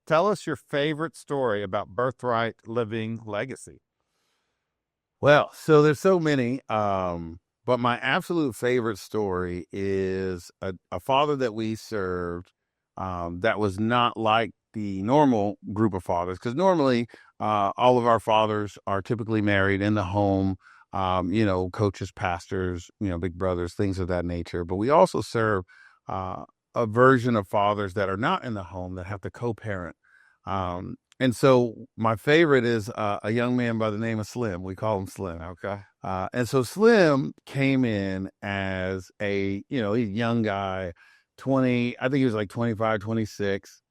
tell us your favorite story about Birthright Living Legacy. Well, so there's so many, but my absolute favorite story is a father that we served that was not like the normal group of fathers, because normally all of our fathers are typically married in the home, coaches, pastors, big brothers, things of that nature. But we also serve a version of fathers that are not in the home that have to co-parent. And so my favorite is a young man by the name of Slim. We call him Slim. Okay. And so Slim came in as a young guy, 20, I think he was like 25, 26.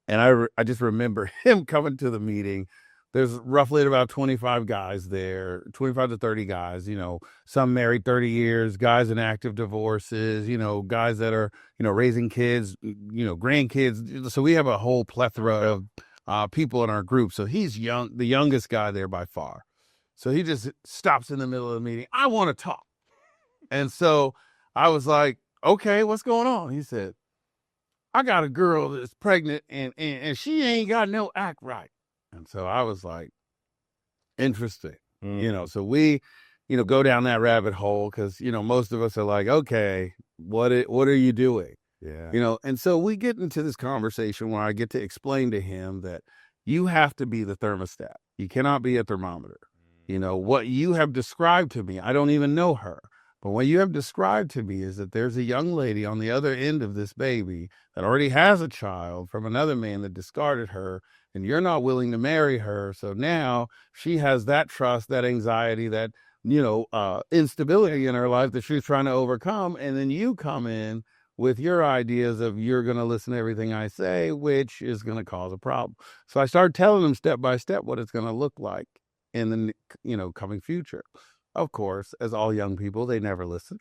And I just remember him coming to the meeting. There's roughly about 25 guys there, 25 to 30 guys, some married 30 years, guys in active divorces, guys that are, raising kids, grandkids. So we have a whole plethora of people in our group. So he's the youngest guy there by far. So he just stops in the middle of the meeting. I want to talk. And so I was like, okay, what's going on? He said, I got a girl that's pregnant and she ain't got no act right. And so I was like, interesting. So we, go down that rabbit hole because, most of us are like, okay, what are you doing? Yeah. And so we get into this conversation where I get to explain to him that you have to be the thermostat. You cannot be a thermometer. What you have described to me, I don't even know her. But what you have described to me is that there's a young lady on the other end of this baby that already has a child from another man that discarded her, and you're not willing to marry her. So now she has that trust, that anxiety, that, instability in her life that she's trying to overcome. And then you come in with your ideas of you're going to listen to everything I say, which is going to cause a problem. So I started telling them step by step what it's going to look like in the, coming future. Of course, as all young people, they never listen.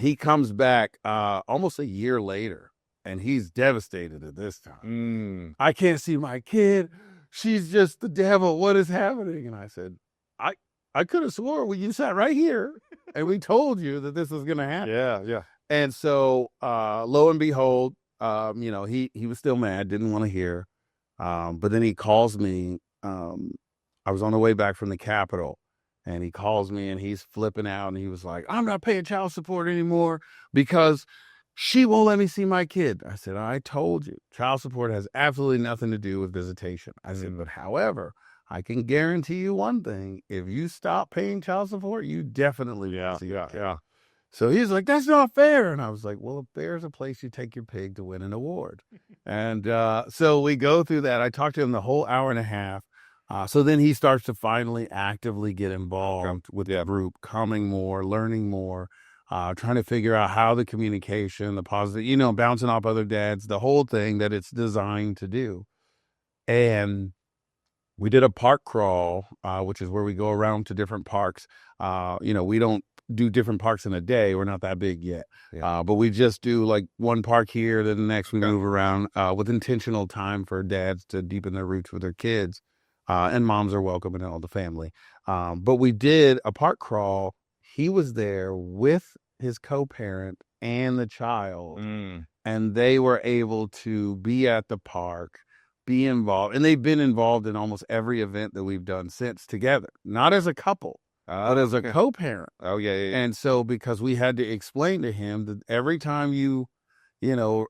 He comes back almost a year later, and he's devastated at this time. I can't see my kid. She's just the devil. What is happening? And I said, I could have swore when you sat right here, and we told you that this was going to happen. Yeah. And so, lo and behold, he was still mad, didn't want to hear. But then he calls me. I was on the way back from the Capitol. And he calls me and he's flipping out and he was like, I'm not paying child support anymore because she won't let me see my kid. I said, I told you, child support has absolutely nothing to do with visitation. I said, but however, I can guarantee you one thing. If you stop paying child support, you definitely will see your kid. Yeah. So he's like, that's not fair. And I was like, well, if there's a place you take your pig to win an award. And so we go through that. I talked to him the whole hour and a half. So then he starts to finally actively get involved with the group, coming more, learning more, trying to figure out how the communication, the positive, bouncing off other dads, the whole thing that it's designed to do. And we did a park crawl, which is where we go around to different parks. We don't do different parks in a day. We're not that big yet. Yeah. But we just do like one park here, then the next we move around with intentional time for dads to deepen their roots with their kids. And moms are welcome and all the family. But we did a park crawl. He was there with his co-parent and the child. And they were able to be at the park, be involved. And they've been involved in almost every event that we've done since together. Not as a couple, but as a co-parent. Oh, yeah. And so because we had to explain to him that every time you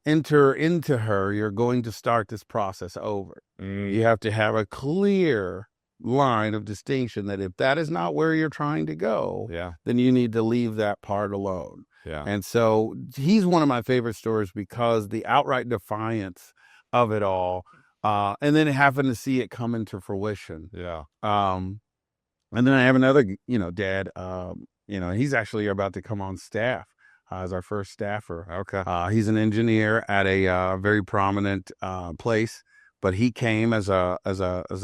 enter into her, you're going to start this process over. You have to have a clear line of distinction that if that is not where you're trying to go, then you need to leave that part alone. Yeah. And so he's one of my favorite stories because the outright defiance of it all, and then having to see it come into fruition. Yeah. And then I have another, dad, he's actually about to come on staff. As our first staffer. Okay. He's an engineer at a very prominent place, but he came as a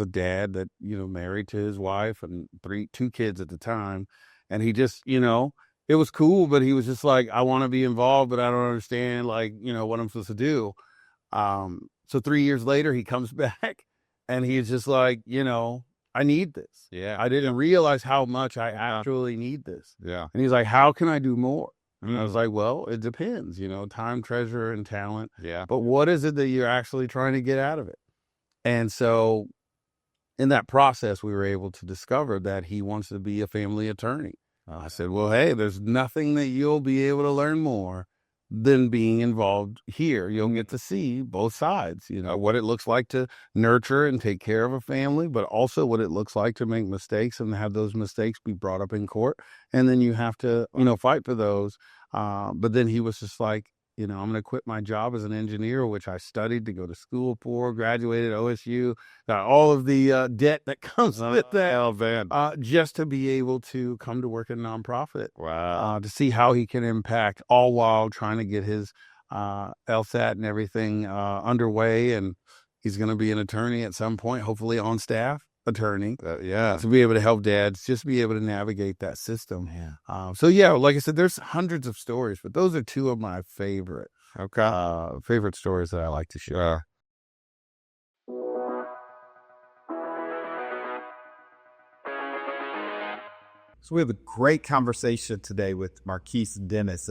dad that married to his wife and two kids at the time, and he just it was cool, but he was just like, I want to be involved, but I don't understand what I'm supposed to do. So 3 years later, he comes back, and he's just like, I need this. Yeah. I didn't realize how much I actually need this. Yeah. And he's like, how can I do more? And I was like, well, it depends, time, treasure, and talent. Yeah. But what is it that you're actually trying to get out of it? And so in that process, we were able to discover that he wants to be a family attorney. I said, well, hey, there's nothing that you'll be able to learn more than being involved here. You'll get to see both sides, what it looks like to nurture and take care of a family, but also what it looks like to make mistakes and have those mistakes be brought up in court. And then you have to, fight for those. But then he was just like, I'm going to quit my job as an engineer, which I studied to go to school for, graduated OSU, got all of the debt that comes with that, Oh, man. just to be able to come to work in a nonprofit. Wow. To see how he can impact, all while trying to get his LSAT and everything underway. And he's going to be an attorney at some point, hopefully on staff attorney. Yeah. To be able to help dads, just be able to navigate that system. Yeah. So yeah, like I said, there's hundreds of stories, but those are two of my favorite stories that I like to share. So we have a great conversation today with Marquess Dennis.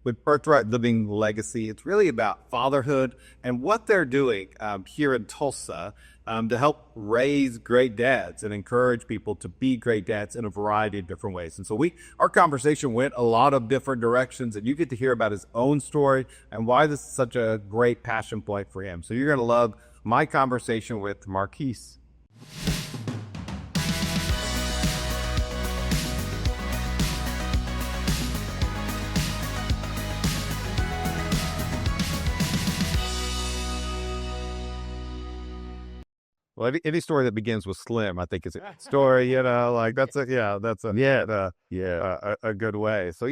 With Birthright Living Legacy, it's really about fatherhood and what they're doing here in Tulsa to help raise great dads and encourage people to be great dads in a variety of different ways. And so our conversation went a lot of different directions, and you get to hear about his own story and why this is such a great passion point for him. So you're going to love my conversation with Marquess. Well, any story that begins with Slim, I think is a good story, like that's a good way. So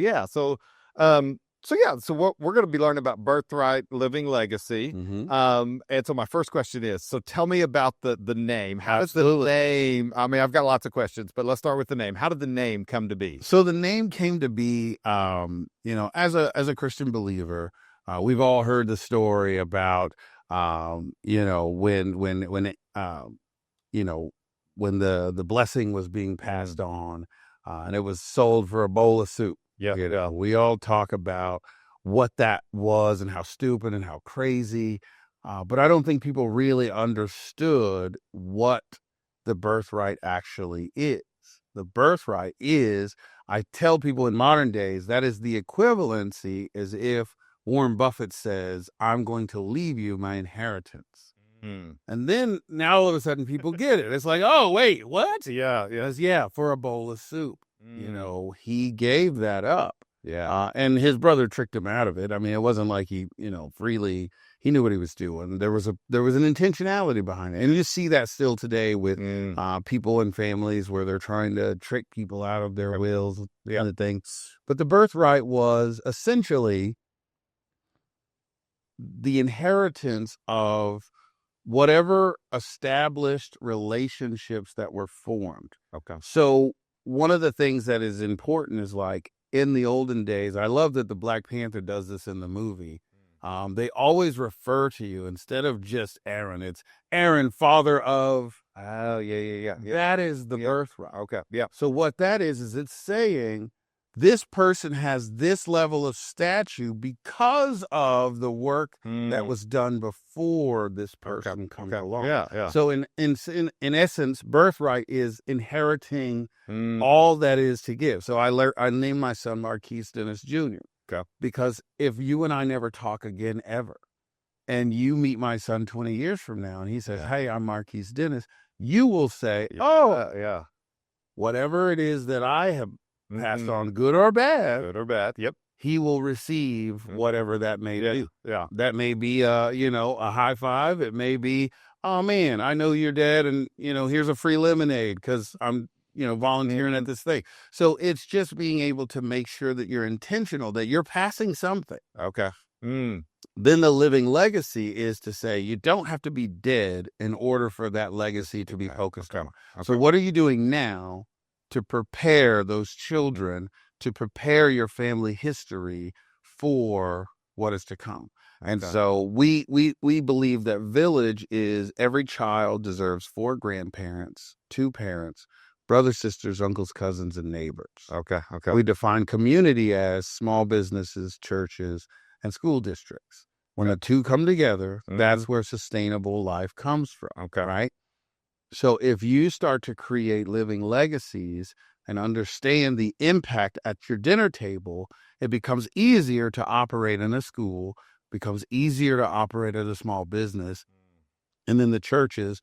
what we're going to be learning about Birthright Living Legacy. And so my first question is, so tell me about the name. How does the name, I mean, I've got lots of questions, but let's start with the name. How did the name come to be? So the name came to be, as a Christian believer, we've all heard the story about, when the blessing was being passed on, and it was sold for a bowl of soup. Yeah. We all talk about what that was and how stupid and how crazy, but I don't think people really understood what the birthright actually is. The birthright is, I tell people in modern days, that is the equivalency as if Warren Buffett says, I'm going to leave you my inheritance. And then now all of a sudden people get it. It's like, oh, wait, what? Yeah. For a bowl of soup. He gave that up. Yeah. And his brother tricked him out of it. I mean, it wasn't like he, freely, he knew what he was doing. There was an intentionality behind it. And you just see that still today with people and families where they're trying to trick people out of their wills, kind of thing. But the birthright was essentially the inheritance of whatever established relationships that were formed. Okay. So one of the things that is important is, like, in the olden days, I love that the Black Panther does this in the movie. They always refer to you, instead of just Aaron, it's Aaron, father of. Oh, yeah. That is the birthright. Okay. Yeah. So what that is it's saying this person has this level of stature because of the work that was done before this person comes along. Yeah. So in essence, birthright is inheriting all that is to give. So I named my son Marquess Dennis Jr. Because if you and I never talk again ever, and you meet my son 20 years from now, and he says, "Hey, I'm Marquess Dennis," you will say, "Oh, whatever it is that I have passed on, good or bad, yep, he will receive whatever that may be." Yeah. That may be, a high five. It may be, "Oh man, I know your dad, and here's a free lemonade because I'm, volunteering at this thing." So it's just being able to make sure that you're intentional, that you're passing something. Okay. Then the living legacy is to say you don't have to be dead in order for that legacy to be focused on. So what are you doing now to prepare those children, to prepare your family history for what is to come? And so we believe that village is every child deserves 4 grandparents, 2 parents, brothers, sisters, uncles, cousins, and neighbors. Okay. Okay. We define community as small businesses, churches, and school districts. When the two come together, that's where sustainable life comes from. Okay. Right? So if you start to create living legacies and understand the impact at your dinner table, it becomes easier to operate in a school, becomes easier to operate as a small business. And then the churches,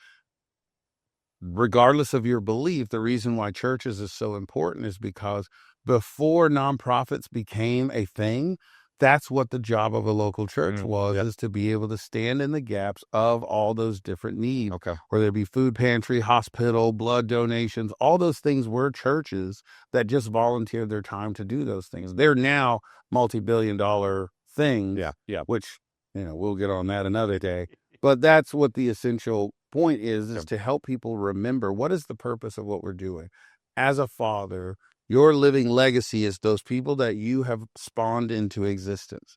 regardless of your belief, the reason why churches is so important is because before nonprofits became a thing, that's what the job of a local church was, is to be able to stand in the gaps of all those different needs. Okay. Whether it be food pantry, hospital, blood donations, all those things were churches that just volunteered their time to do those things. They're now multi-billion-dollar things, which, we'll get on that another day. But that's what the essential point is to help people remember what is the purpose of what we're doing. As a father, your living legacy is those people that you have spawned into existence.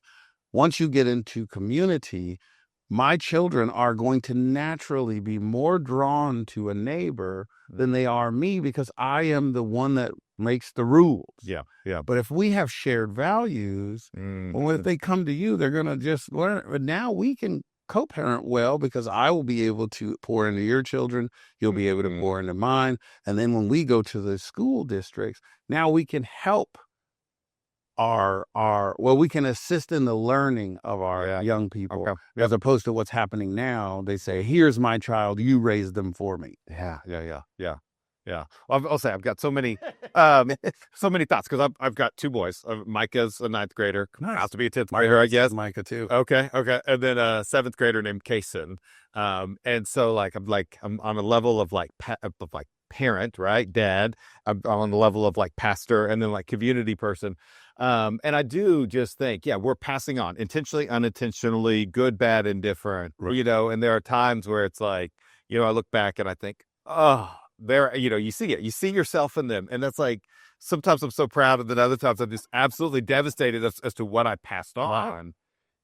Once you get into community, my children are going to naturally be more drawn to a neighbor than they are me, because I am the one that makes the rules. Yeah. But if we have shared values, well, if they come to you, they're going to just learn. But now we can co-parent well, because I will be able to pour into your children. You'll be able to pour into mine. And then when we go to the school districts, now we can help we can assist in the learning of our young people, as opposed to what's happening now. They say, here's my child, you raise them for me. Yeah. Well, I'll say I've got so many thoughts, because I've got two boys. Micah's a 9th grader, about to be a 10th grader, I guess. Micah too. Okay, and then a 7th grader named Kason. And so I'm on a level of parent, right, dad. I'm on the level of pastor, and then community person. And I do just think, we're passing on intentionally, unintentionally, good, bad, indifferent. Right. And there are times where it's I look back and I think, oh. You see it. You see yourself in them, and that's sometimes I'm so proud, and then other times I'm just absolutely devastated as to what I passed on.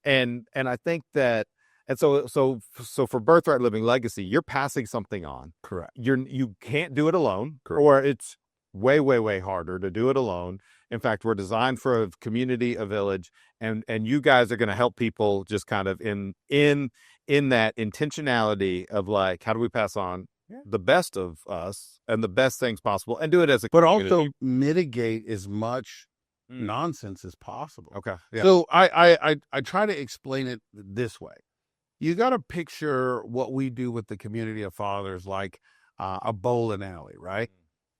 And I think that, and so for Birthright Living Legacy, you're passing something on. Correct. You can't do it alone, Correct. or it's way, way, way harder to do it alone. In fact, we're designed for a community, a village, and you guys are going to help people just kind of in that intentionality of how do we pass on the best of us and the best things possible, and do it as a community. Also mitigate as much nonsense as possible. Okay. Yeah. So I try to explain it this way. You got to picture what we do with the community of fathers like a bowling alley, right?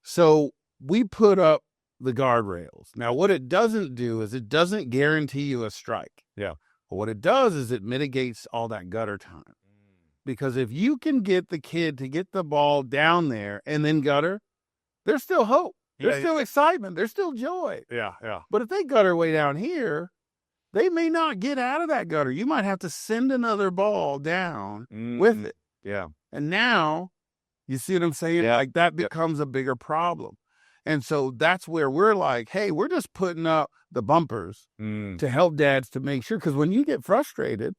So we put up the guardrails. Now, what it doesn't do is it doesn't guarantee you a strike. Yeah. But what it does is it mitigates all that gutter time. Because if you can get the kid to get the ball down there and then gutter, there's still hope. There's still excitement. There's still joy. Yeah. But if they gutter way down here, they may not get out of that gutter. You might have to send another ball down with it. Yeah. And now, you see what I'm saying? Yeah. That becomes a bigger problem. And so that's where we're like, hey, we're just putting up the bumpers to help dads to make sure. Because when you get frustrated,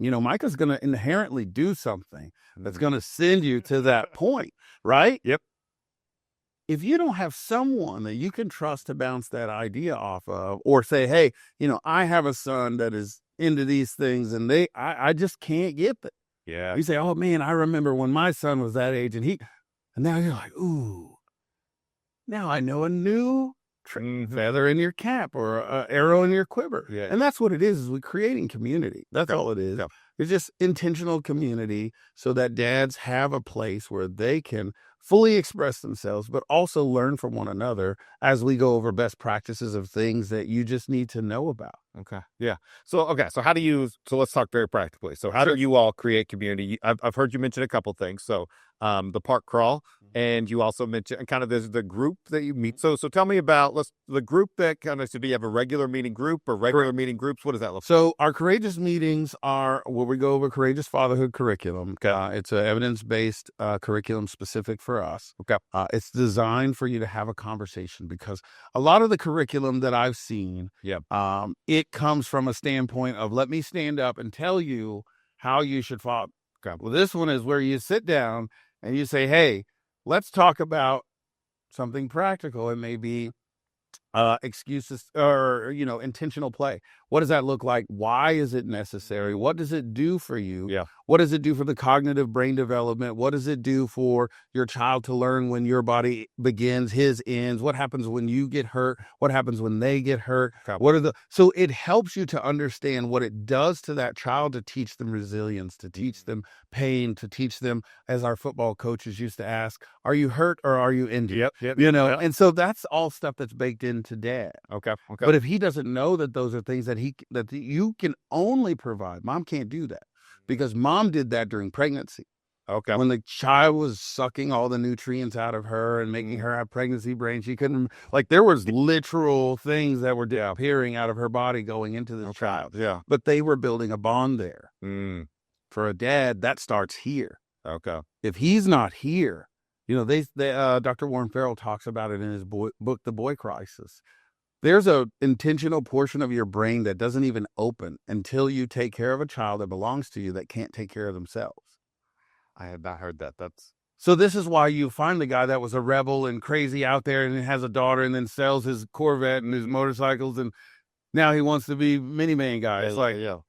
Micah's going to inherently do something that's going to send you to that point, right? Yep. If you don't have someone that you can trust to bounce that idea off of, or say, hey, I have a son that is into these things, and I just can't get them. Yeah. You say, oh man, I remember when my son was that age, and now you're like, ooh, now I know a new feather in your cap or an arrow in your quiver. Yeah. And that's what it is we're creating community. That's all it is. Yeah. It's just intentional community, so that dads have a place where they can fully express themselves, but also learn from one another as we go over best practices of things that you just need to know about. Okay. Yeah. So how do you, let's talk very practically. So how do you all create community? I've heard you mention a couple things. So the park crawl, and you also mentioned kind of there's the group that you meet. So tell me about the group that kind of, do you have a regular meeting group or regular meeting groups? What does that look like? So our courageous meetings are where we go over courageous fatherhood curriculum. It's an evidence-based curriculum specific for us. Okay. It's designed for you to have a conversation, because a lot of the curriculum that I've seen, it comes from a standpoint of, let me stand up and tell you how you should father. Okay. Well, this one is where you sit down and you say, hey, let's talk about something practical. It may be excuses or, intentional play. What does that look like? Why is it necessary? What does it do for you? Yeah. What does it do for the cognitive brain development? What does it do for your child to learn when your body begins, his ends? What happens when you get hurt? What happens when they get hurt? Okay. So it helps you to understand what it does to that child, to teach them resilience, to teach them pain, to teach them, as our football coaches used to ask, are you hurt or are you injured? Yep. And so that's all stuff that's baked into dad. Okay. But if he doesn't know that those are things that you can only provide, mom can't do that, because mom did that during pregnancy. Okay. When the child was sucking all the nutrients out of her and making her have pregnancy brain, she couldn't, there was literal things that were disappearing out of her body going into the child. Yeah. But they were building a bond there. For a dad, that starts here. Okay. If he's not here, Dr. Warren Farrell talks about it in his book, The Boy Crisis. There's a intentional portion of your brain that doesn't even open until you take care of a child that belongs to you that can't take care of themselves. I had not heard that. So this is why you find the guy that was a rebel and crazy out there and has a daughter and then sells his Corvette and his motorcycles, and now he wants to be minivan guy. It's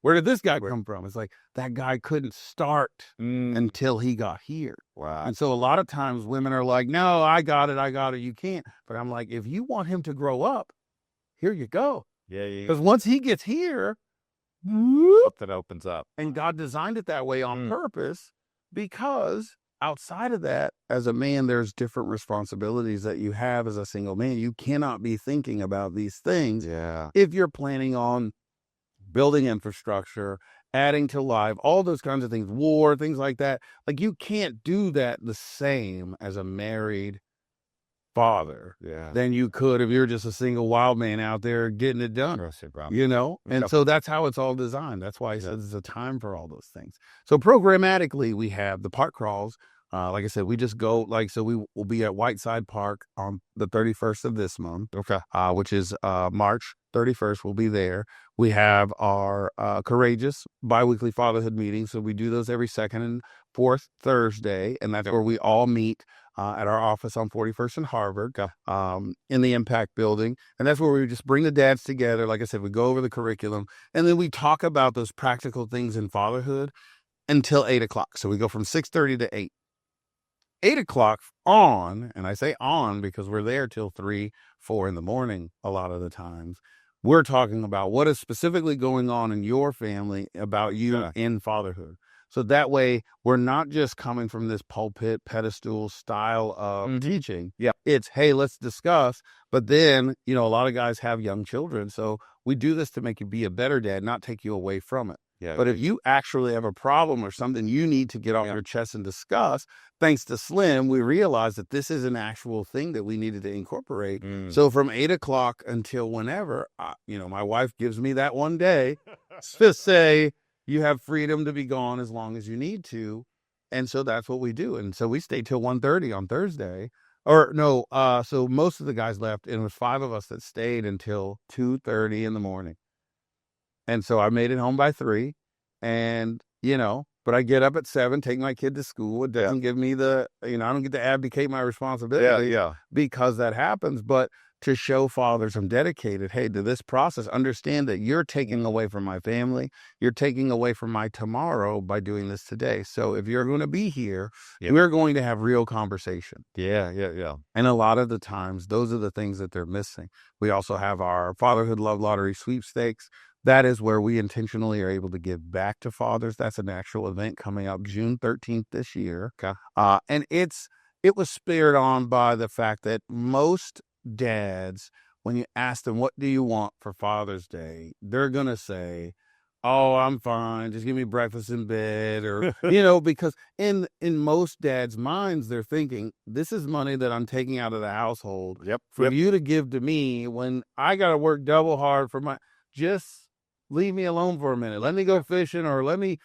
where did this guy come from? It's like, that guy couldn't start until he got here. Wow. And so a lot of times women are like, no, I got it. You can't. But I'm like, if you want him to grow up, here you go. Yeah. Because once he gets here, That opens up. and God designed it that way on purpose, because outside of that, as a man, there's different responsibilities that you have as a single man. You cannot be thinking about these things if you're planning on building infrastructure, adding to life, all those kinds of things, war, things like that. You can't do that the same as a married father than you could if you're just a single wild man out there getting it done. And so that's how it's all designed. That's why he says it's a time for all those things. So programmatically, we have the park crawls. Like I said, we just go, so we will be at Whiteside Park on the 31st of this month. Okay. Which is March 31st. We'll be there. We have our Courageous biweekly fatherhood meetings. So we do those every second and fourth Thursday. And that's where we all meet at our office on 41st and Harvard, in the Impact Building. And that's where we just bring the dads together. Like I said, we go over the curriculum, and then we talk about those practical things in fatherhood until 8 o'clock. So we go from 6:30 to 8. 8 o'clock on, and I say on because we're there till 3, 4 in the morning a lot of the times. We're talking about what is specifically going on in your family about you in fatherhood. So that way, we're not just coming from this pulpit pedestal style of teaching. Yeah. It's, hey, let's discuss. But then, a lot of guys have young children. So we do this to make you be a better dad, not take you away from it. Yeah. But if you actually have a problem or something you need to get off your chest and discuss, thanks to Slim, we realized that this is an actual thing that we needed to incorporate. So from 8 o'clock until whenever, my wife gives me that one day to say, you have freedom to be gone as long as you need to. And so that's what we do. And so we stay till 1:30 on Thursday. So most of the guys left, and it was 5 of us that stayed until 2:30 in the morning. And so I made it home by 3, and, but I get up at 7, take my kid to school. It doesn't give me I don't get to abdicate my responsibility because that happens. But to show fathers I'm dedicated, hey, to this process, understand that you're taking away from my family. You're taking away from my tomorrow by doing this today. So if you're going to be here, we're going to have real conversation. Yeah. And a lot of the times, those are the things that they're missing. We also have our Fatherhood Love Lottery sweepstakes. That is where we intentionally are able to give back to fathers. That's an actual event coming up June 13th this year. Okay. And it was spurred on by the fact that most dads, when you ask them, what do you want for Father's Day? They're going to say, oh, I'm fine. Just give me breakfast in bed, or, because in most dads' minds, they're thinking, this is money that I'm taking out of the household for you to give to me when I got to work double hard for just leave me alone for a minute. Let me go fishing, or let me,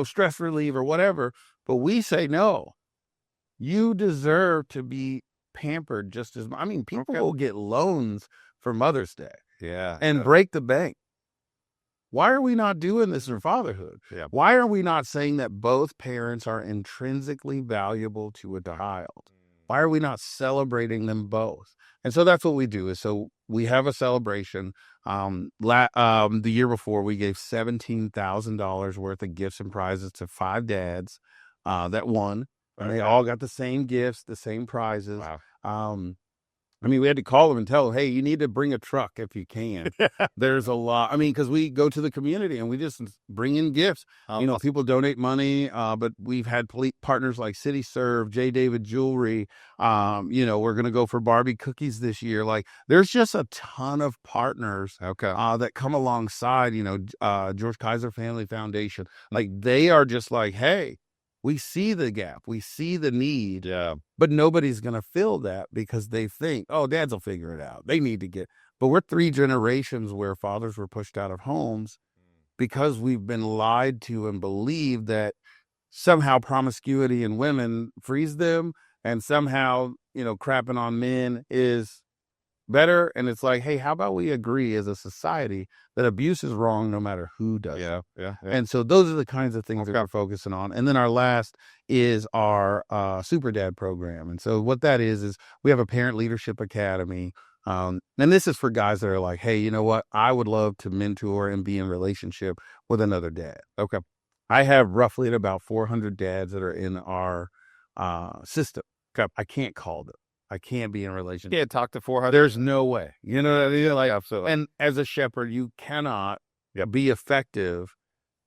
stress relieve or whatever. But we say, no, you deserve to be pampered just as much. I mean, people will get loans for Mother's Day and break the bank. Why are we not doing this in fatherhood? Yeah. Why are we not saying that both parents are intrinsically valuable to a child? Why are we not celebrating them both? And so that's what we do. Is so we have a celebration. The year before, we gave $17,000 worth of gifts and prizes to 5 dads that won, and they all got the same gifts, the same prizes. Wow. I mean, we had to call them and tell them, hey, you need to bring a truck if you can. There's a lot. I mean, because we go to the community and we just bring in gifts. People donate money, but we've had partners like City Serve, J. David Jewelry. We're going to go for Barbie cookies this year. Like, there's just a ton of partners that come alongside, George Kaiser Family Foundation. Like, they are just like, hey, we see the gap. We see the need. Yeah. But nobody's going to fill that because they think, oh, dads will figure it out. They need to get. But we're 3 generations where fathers were pushed out of homes because we've been lied to and believed that somehow promiscuity in women frees them, and somehow, crapping on men is better. And it's like, hey, how about we agree as a society that abuse is wrong no matter who does it? Yeah. And so those are the kinds of things that we're focusing on. And then our last is our Super Dad program. And so what that is we have a Parent Leadership Academy. And this is for guys that are like, hey, you know what? I would love to mentor and be in relationship with another dad. Okay. I have roughly about 400 dads that are in our system. Okay. I can't call them. I can't be in a relationship. You can't talk to 400. There's no way. You know what I mean? Like, absolutely. And as a shepherd, you cannot be effective,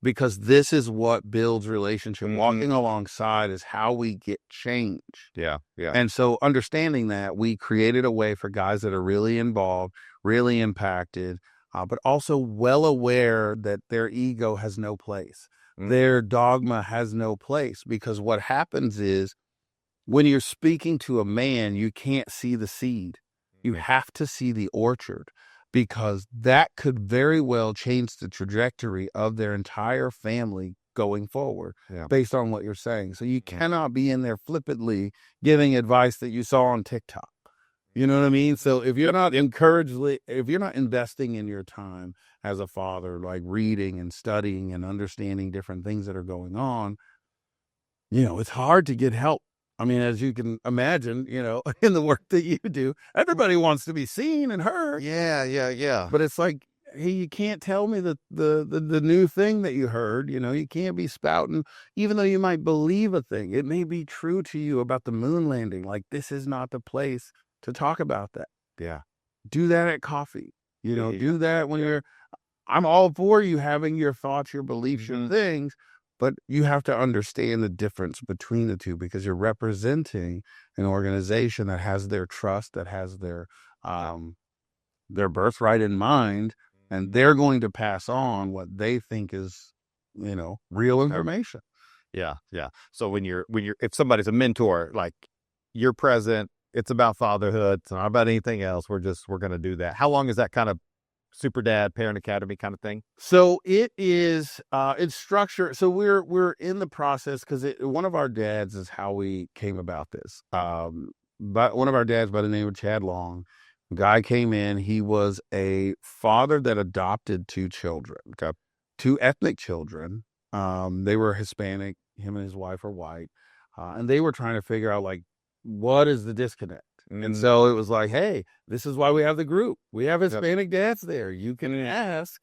because this is what builds relationship. Walking alongside is how we get change. Yeah. And so understanding that, we created a way for guys that are really involved, really impacted, but also well aware that their ego has no place. Their dogma has no place, because what happens is, when you're speaking to a man, you can't see the seed. You have to see the orchard, because that could very well change the trajectory of their entire family going forward based on what you're saying. So you cannot be in there flippantly giving advice that you saw on TikTok. You know what I mean? So if you're not investing in your time as a father, like reading and studying and understanding different things that are going on, it's hard to get help. I mean, as you can imagine, in the work that you do, everybody wants to be seen and heard. Yeah. But it's like, hey, you can't tell me the new thing that you heard. You can't be spouting, even though you might believe a thing. It may be true to you about the moon landing. Like, this is not the place to talk about that. Yeah. Do that at coffee. Do that when I'm all for you having your thoughts, your beliefs, your things. But you have to understand the difference between the two, because you're representing an organization that has their trust, that has their birthright in mind, and they're going to pass on what they think is, real information. Yeah. So if somebody's a mentor, like, you're present, it's about fatherhood. It's not about anything else. We're going to do that. How long is that kind of Super Dad Parent Academy kind of thing? So it is, it's structured. So we're in the process, because one of our dads is how we came about this. But one of our dads by the name of Chad Long, guy came in. He was a father that adopted 2 children, 2 ethnic children. They were Hispanic. Him and his wife are white, and they were trying to figure out, like, what is the disconnect? And so it was like, hey, this is why we have the group. We have Hispanic dads there. You can ask,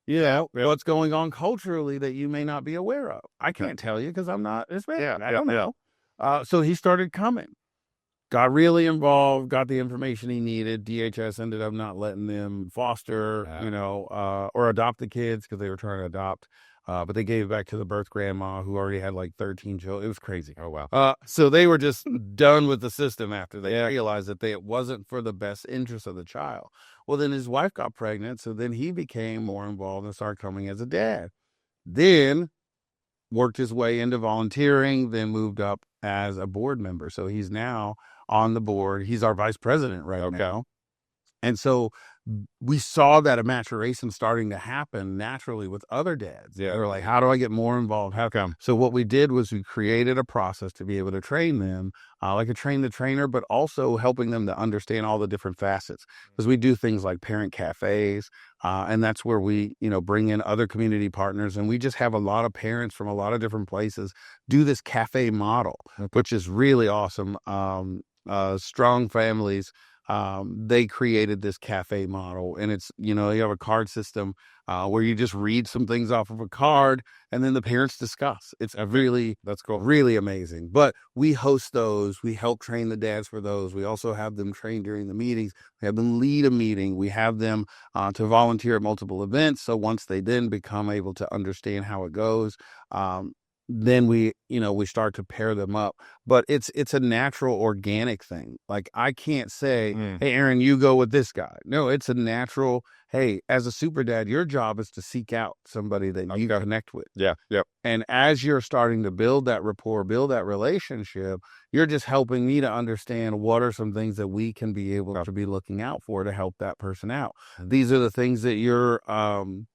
what's going on culturally that you may not be aware of. I can't tell you because I'm not Hispanic. I don't know. So he started coming, got really involved, got the information he needed. DHS ended up not letting them foster, or adopt the kids, because they were trying to adopt. But they gave it back to the birth grandma, who already had like 13 children. It was crazy. Oh, wow. So they were just done with the system after they realized that it wasn't for the best interest of the child. Well, then his wife got pregnant. So then he became more involved and started coming as a dad. Then worked his way into volunteering, then moved up as a board member. So he's now on the board. He's our vice president right now. And so we saw that a maturation starting to happen naturally with other dads. They were like, how do I get more involved? How come? So what we did was we created a process to be able to train them, like a train the trainer, but also helping them to understand all the different facets. Because we do things like parent cafes, and that's where we, bring in other community partners. And we just have a lot of parents from a lot of different places do this cafe model, which is really awesome. strong families, they created this cafe model, and it's, you have a card system where you just read some things off of a card, and then the parents discuss. It's That's cool. really amazing. But we host those. We help train the dads for those. We also have them train during the meetings. We have them lead a meeting. We have them to volunteer at multiple events. So once they then become able to understand how it goes, then we start to pair them up. But it's a natural, organic thing. Like, I can't say, hey, Aaron, you go with this guy. No, it's a natural, hey, as a super dad, your job is to seek out somebody that you connect with. Yeah. Yep. And as you're starting to build that rapport, build that relationship, you're just helping me to understand what are some things that we can be able to be looking out for to help that person out. These are the things that you're kind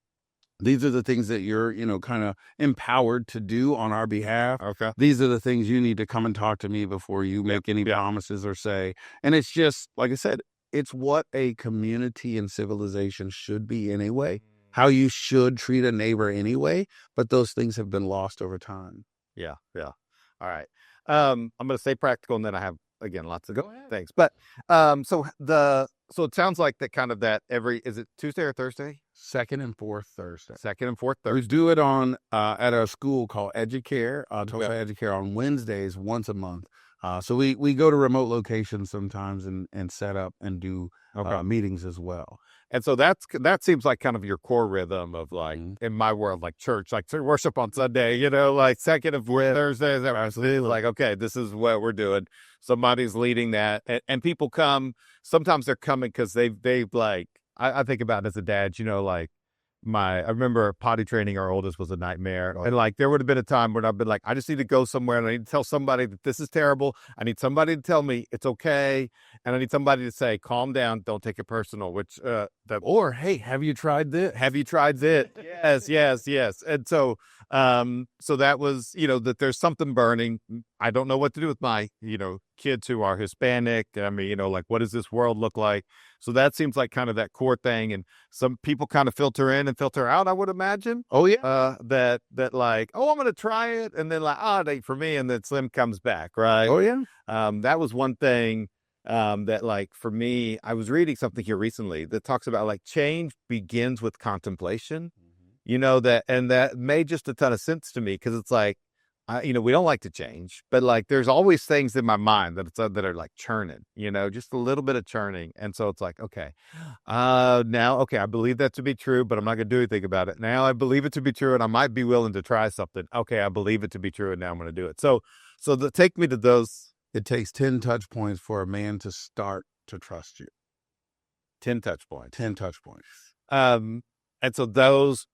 of empowered to do on our behalf. Okay. These are the things you need to come and talk to me before you make any promises or say. And it's just, like I said, it's what a community and civilization should be anyway, how you should treat a neighbor anyway. But those things have been lost over time. Yeah. Yeah. All right. I'm going to say practical, and then I have, again, lots of things. But so it sounds like that kind of that is it Tuesday or Thursday? Second and fourth Thursday. Second and fourth Thursday. We do it on at a school called Educare, Tulsa Educare, on Wednesdays once a month. So we go to remote locations sometimes and set up and do meetings as well. And so that seems like kind of your core rhythm of, like, in my world, like church worship on Sunday, like second and fourth Thursdays. Absolutely. Like, okay, this is what we're doing. Somebody's leading that, and people come. Sometimes they're coming because they've like, I think about it as a dad, like, I remember potty training our oldest was a nightmare. And like, there would have been a time when I've been like, I just need to go somewhere and I need to tell somebody that this is terrible. I need somebody to tell me it's okay. And I need somebody to say, calm down, don't take it personal, or, hey, have you tried this? Have you tried it? Yes. And so that was, that there's something burning. I don't know what to do with my, kids who are Hispanic. I mean, like, what does this world look like? So that seems like kind of that core thing. And some people kind of filter in and filter out, I would imagine. Oh, yeah. That like, oh, I'm going to try it. And then like, it ain't for me. And then Slim comes back, right? Oh, yeah. That was one thing that, like, for me, I was reading something here recently that talks about, like, change begins with contemplation, that made just a ton of sense to me, because it's like, we don't like to change, but like, there's always things in my mind that are like churning, just a little bit of churning. And so it's like, okay, now, okay, I believe that to be true, but I'm not going to do anything about it. Now I believe it to be true, and I might be willing to try something. Okay, I believe it to be true, and now I'm going to do it. So take me to those. It takes 10 touch points for a man to start to trust you. 10 touch points. 10 touch points. And so those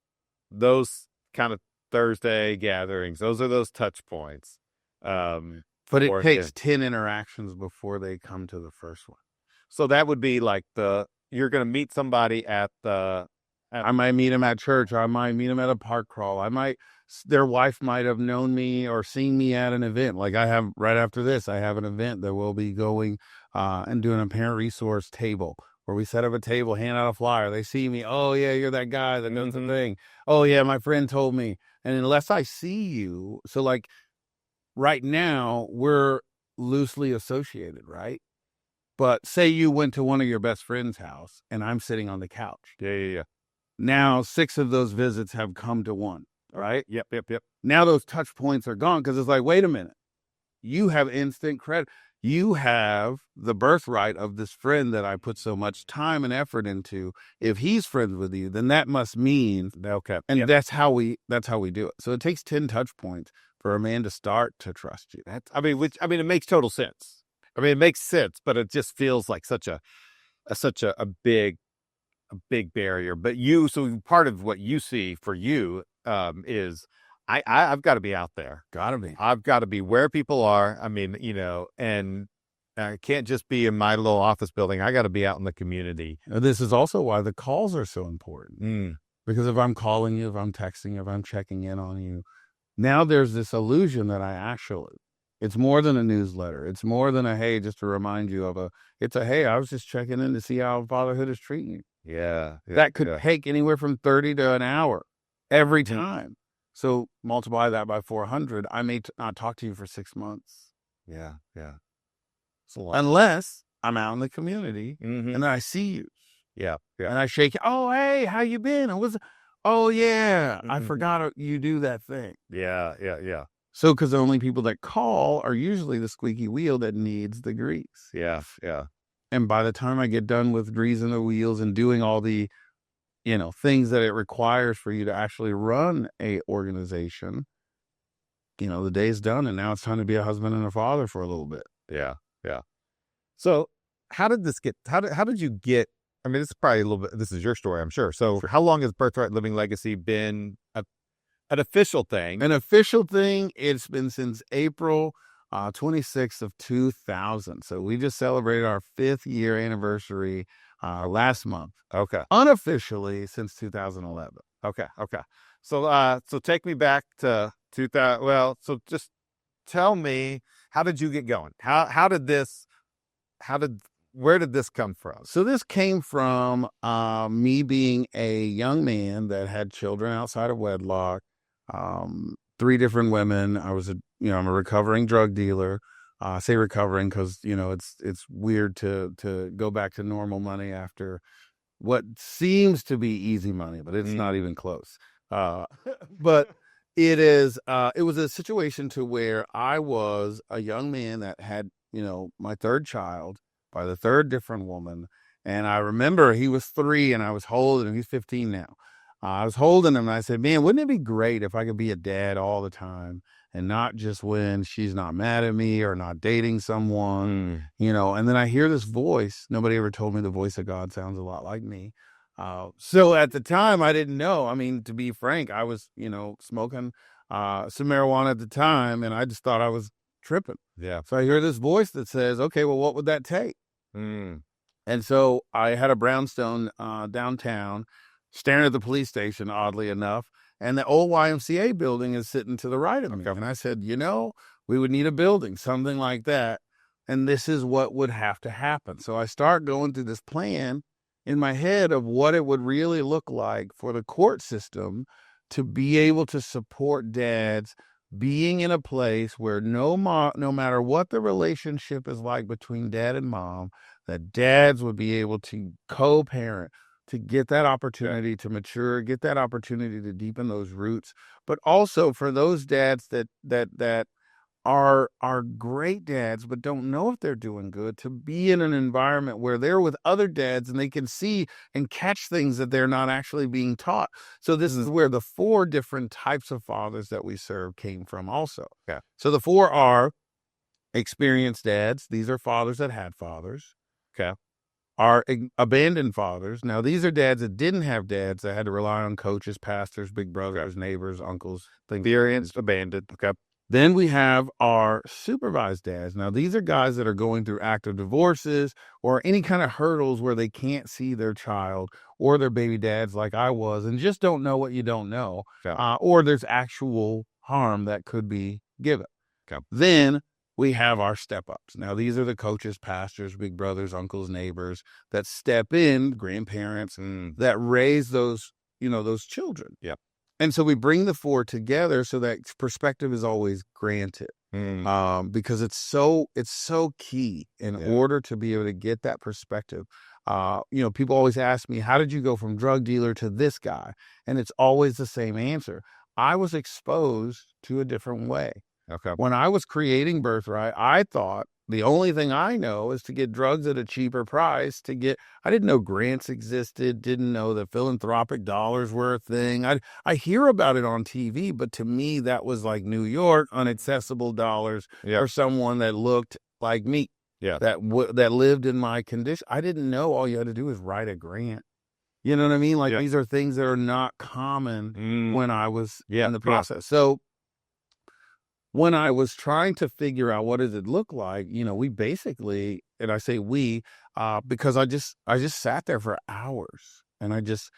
kind of Thursday gatherings, those are those touch points. But it takes 10 interactions before they come to the first one. So that would be like you're going to meet somebody I might meet them at church, or I might meet them at a park crawl. Their wife might have known me or seen me at an event. Like, right after this, I have an event that we'll be going and doing a parent resource table, where we set up a table, hand out a flyer. They see me. Oh, yeah, you're that guy that knows the thing. Oh, yeah, my friend told me. And unless I see you, so like right now, we're loosely associated, right? But say you went to one of your best friend's house and I'm sitting on the couch. Yeah. Now 6 of those visits have come to one, right? Yep. Now those touch points are gone, because it's like, wait a minute. You have instant credit. You have the birthright of this friend that I put so much time and effort into. If he's friends with you, then that must mean okay. And that's how we do it. So it takes 10 touch points for a man to start to trust you. It makes total sense. It makes sense, but it just feels like such a big barrier. But so part of what you see for you is, I've got to be out there. I've got to be where people are. And I can't just be in my little office building. I got to be out in the community. This is also why the calls are so important. Because if I'm calling you, if I'm texting you, if I'm checking in on you, now there's this illusion that it's more than a newsletter. It's more than a, hey, just to remind you of it's a, hey, I was just checking in to see how fatherhood is treating you. Yeah. That could take anywhere from 30 to an hour every time. So multiply that by 400. I may not talk to you for 6 months. Yeah. unless I'm out in the community Mm-hmm. and I see you. Yeah. Yeah. And I shake you. Oh, hey, how you been? Oh, yeah, I Mm-hmm. forgot you do that thing. Yeah. Yeah. Yeah. So, because the only people that call are usually the squeaky wheel that needs the grease. Yeah. Yeah. And by the time I get done with greasing the wheels and doing all the, things that it requires for you to actually run a organization, the day's done, and now it's time to be a husband and a father for a little bit. Yeah. Yeah. So how did this get, how did you get, I mean, this is probably a little bit, this is your story, I'm sure. So how long has Birthright Living Legacy been an official thing? An official thing, it's been since April 26th of 2000. So we just celebrated our 5th year anniversary last month. Okay. Unofficially since 2011. Okay. Okay. So take me back to 2000. Well, so just tell me, how did you get going? How did this, where did this come from? So this came from me being a young man that had children outside of wedlock, 3 different women. I'm a recovering drug dealer. I say recovering because, it's weird to go back to normal money after what seems to be easy money, but it's not even close. But it was a situation to where I was a young man that had, my 3rd child by the 3rd different woman. And I remember he was 3 and I was holding him. He's 15 now. I was holding him and I said, man, wouldn't it be great if I could be a dad all the time and not just when she's not mad at me or not dating someone, and then I hear this voice. Nobody ever told me the voice of God sounds a lot like me. So at the time I didn't know. I mean, to be frank, I was, smoking some marijuana at the time and I just thought I was tripping. Yeah. So I hear this voice that says, okay, well, what would that take? And so I had a brownstone downtown, staring at the police station, oddly enough, and the old YMCA building is sitting to the right of me. And I said, we would need a building, something like that, and this is what would have to happen. So I start going through this plan in my head of what it would really look like for the court system to be able to support dads being in a place where no matter what the relationship is like between dad and mom, that dads would be able to co-parent, to get that opportunity to mature, get that opportunity to deepen those roots, but also for those dads that are great dads but don't know if they're doing good, to be in an environment where they're with other dads and they can see and catch things that they're not actually being taught. So this is where the 4 different types of fathers that we serve came from also. Okay. So the 4 are experienced dads. These are fathers that had fathers. Okay. Are abandoned fathers. Now, these are dads that didn't have dads, that had to rely on coaches, pastors, big brothers, neighbors, uncles, things. Experienced, abandoned. Okay. Then we have our supervised dads. Now, these are guys that are going through active divorces or any kind of hurdles where they can't see their child or their baby dads like I was and just don't know what you don't know. Okay. Or there's actual harm that could be given. Okay. Then we have our step-ups. Now, these are the coaches, pastors, big brothers, uncles, neighbors that step in, grandparents, that raise those, those children. Yeah. And so we bring the 4 together so that perspective is always granted, because it's so key in order to be able to get that perspective. People always ask me, how did you go from drug dealer to this guy? And it's always the same answer. I was exposed to a different way. Okay. When I was creating Birthright, I thought the only thing I know is to get drugs at a cheaper price. I didn't know grants existed, didn't know that philanthropic dollars were a thing. I hear about it on TV, but to me, that was like New York, unaccessible dollars for someone that looked like me, that lived in my condition. I didn't know all you had to do is write a grant. You know what I mean? Like these are things that are not common when I was in the process. So when I was trying to figure out what does it look like, we basically, and I say we, because I just sat there for hours and I just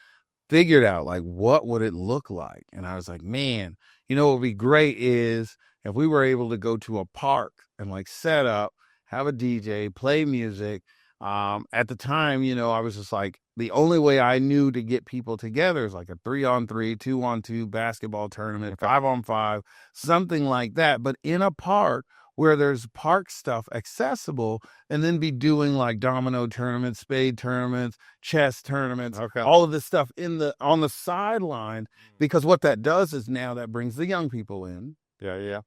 figured out like, what would it look like? And I was like, man, what would be great is if we were able to go to a park and like set up, have a DJ, play music. At the time, I was just like, the only way I knew to get people together is like a 3-on-3, 2-on-2 basketball tournament, 5-on-5, something like that. But in a park where there's park stuff accessible, and then be doing like domino tournaments, spade tournaments, chess tournaments, all of this stuff on the sideline, because what that does is now that brings the young people in. Yeah.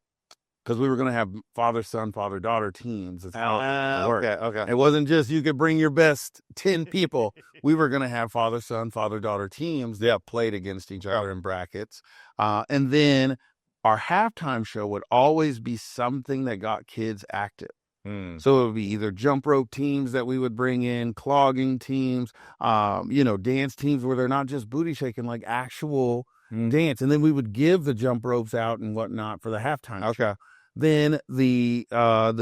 Because we were going to have father-son, father-daughter teams. That's how it worked. Okay. It wasn't just you could bring your best 10 people. We were going to have father-son, father-daughter teams that played against each other in brackets. And then our halftime show would always be something that got kids active. So it would be either jump rope teams that we would bring in, clogging teams, dance teams where they're not just booty shaking, like actual dance. And then we would give the jump ropes out and whatnot for the halftime show. Then the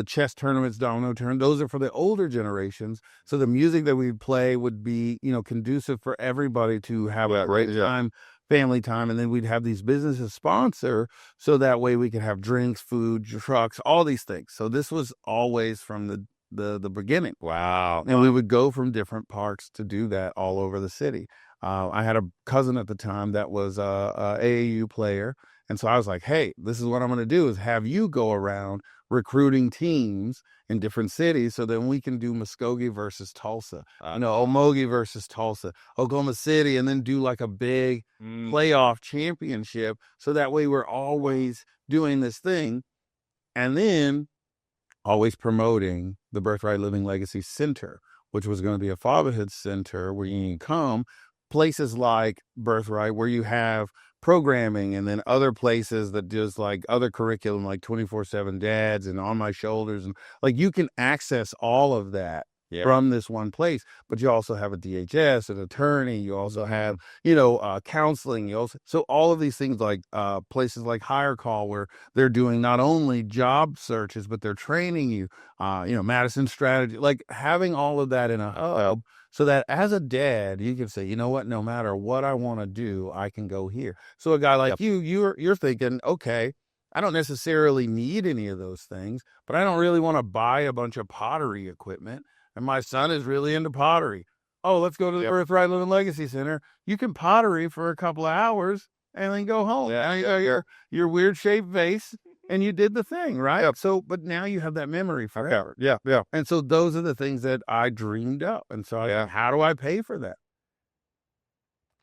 chess tournaments, domino tournament, those are for the older generations. So the music that we'd play would be, conducive for everybody to have a great time, family time. And then we'd have these businesses sponsor, so that way we could have drinks, food, trucks, all these things. So this was always from the beginning. Wow. And we would go from different parks to do that all over the city. I had a cousin at the time that was a AAU player. And so I was like, hey, this is what I'm going to do, is have you go around recruiting teams in different cities, so then we can do Muskogee versus Tulsa, Omogi versus Tulsa, Oklahoma City, and then do like a big playoff championship. So that way we're always doing this thing. And then always promoting the Birthright Living Legacy Center, which was going to be a fatherhood center where you can come, places like Birthright where you have programming, and then other places that does like other curriculum like 24/7 Dads and On My Shoulders, and like you can access all of that from this one place. But you also have a DHS, an attorney, you also have counseling, so all of these things, like places like Hire Call, where they're doing not only job searches but they're training you, Madison Strategy, like having all of that in a hub, so that as a dad, you can say, you know what, no matter what I want to do, I can go here. So a guy like you're thinking, okay, I don't necessarily need any of those things, but I don't really want to buy a bunch of pottery equipment. And my son is really into pottery. Oh, let's go to the Birthright Living Legacy Center. You can pottery for a couple of hours and then go home. Your weird shaped vase, and you did the thing, right? So, but now you have that memory forever. Yeah. And so those are the things that I dreamed up. And so how do I pay for that?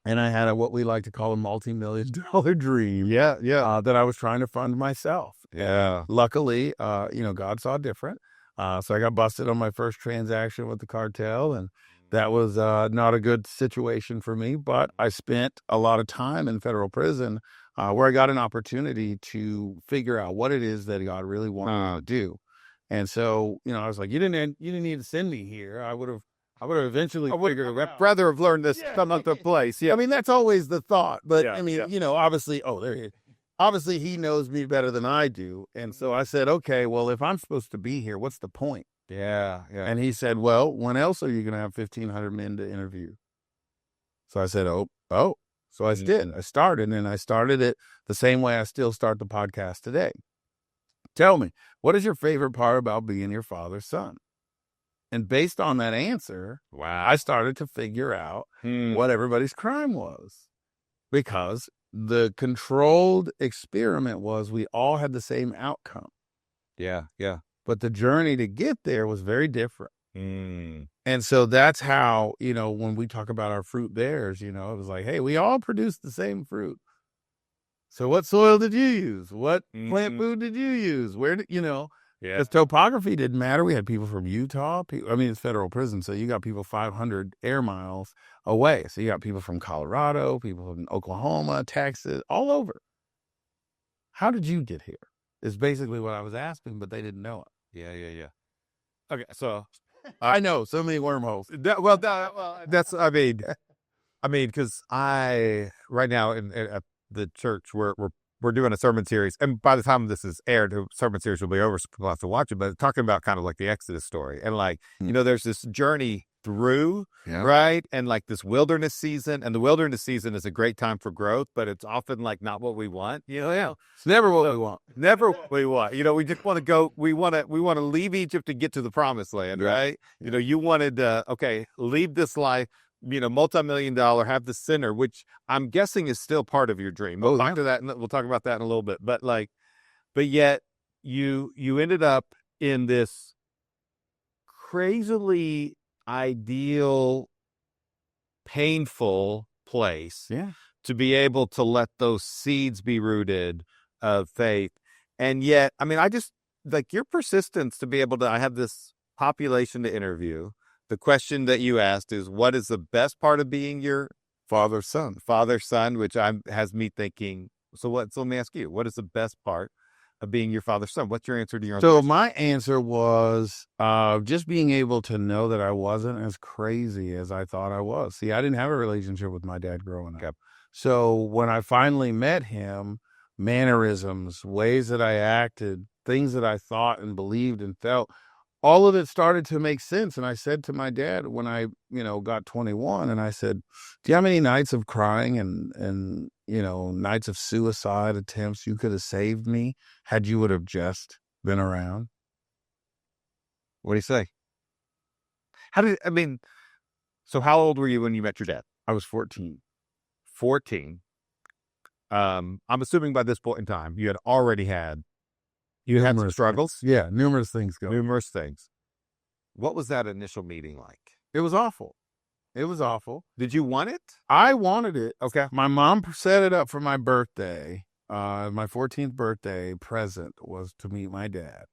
And I had what we like to call a multi-million-dollar dream. That I was trying to fund myself. Luckily, God saw different. So I got busted on my first transaction with the cartel, and that was not a good situation for me. But I spent a lot of time in federal prison, where I got an opportunity to figure out what it is that God really wanted to do. And so, I was like, you didn't need to send me here. I would have eventually figured it out. I'd rather have learned this some other place. I mean, that's always the thought. But obviously, there he is. Obviously, he knows me better than I do. And so I said, okay, well, if I'm supposed to be here, what's the point? And he said, well, when else are you going to have 1,500 men to interview? So I said, oh. So I did. I started it the same way I still start the podcast today. Tell me, what is your favorite part about being your father's son? And based on that answer, I started to figure out what everybody's crime was. Because the controlled experiment was we all had the same outcome. But the journey to get there was very different. And so that's how, when we talk about our fruit bears, it was like, hey, we all produce the same fruit. So what soil did you use? What plant food did you use? Where did, because topography didn't matter. We had people from Utah. It's federal prison, so you got people 500 air miles away. So you got people from Colorado, people from Oklahoma, Texas, all over. How did you get here? Is basically what I was asking, but they didn't know it. Yeah. Okay, so I know so many wormholes. Because I right now at the church we're doing a sermon series, and by the time this is aired, the sermon series will be over, so people have to watch it. But talking about kind of like the Exodus story, and there's this journey through, right, and like this wilderness season, and the wilderness season is a great time for growth, but it's often like not what we want. It's never what we want. Never what we want. We just want to go. We want to leave Egypt to get to the promised land, right? You wanted to leave this life. $multi-million, have the center, which I'm guessing is still part of your dream. We'll talk to that, and we'll talk about that in a little bit. But yet you ended up in this crazily ideal, painful place Yeah. to be able to let those seeds be rooted of faith. And yet, I mean, I just like your persistence to be able to, I have this population to interview. The question that you asked is, what is the best part of being your Father, son. which has me thinking, so let me ask you, what is the best part of being your father's son? What's your answer to your own So question? my answer was just being able to know that I wasn't as crazy as I thought I was. See, I didn't have a relationship with my dad growing up. Okay. So when I finally met him, mannerisms, ways that I acted, things that I thought and believed and felt, all of it started to make sense. And I said to my dad when I, got 21, and I said, do you have any nights of crying and nights of suicide attempts you could have saved me had you would have just been around? What do you say? So how old were you when you met your dad? I was 14. 14. I'm assuming by this point in time, you had some Numerous struggles, things. Yeah, numerous things going. numerous things. What was that initial meeting like? It was awful. It was awful. Did you want it? I wanted it. Okay. My mom set it up for my birthday. My 14th birthday present was to meet my dad.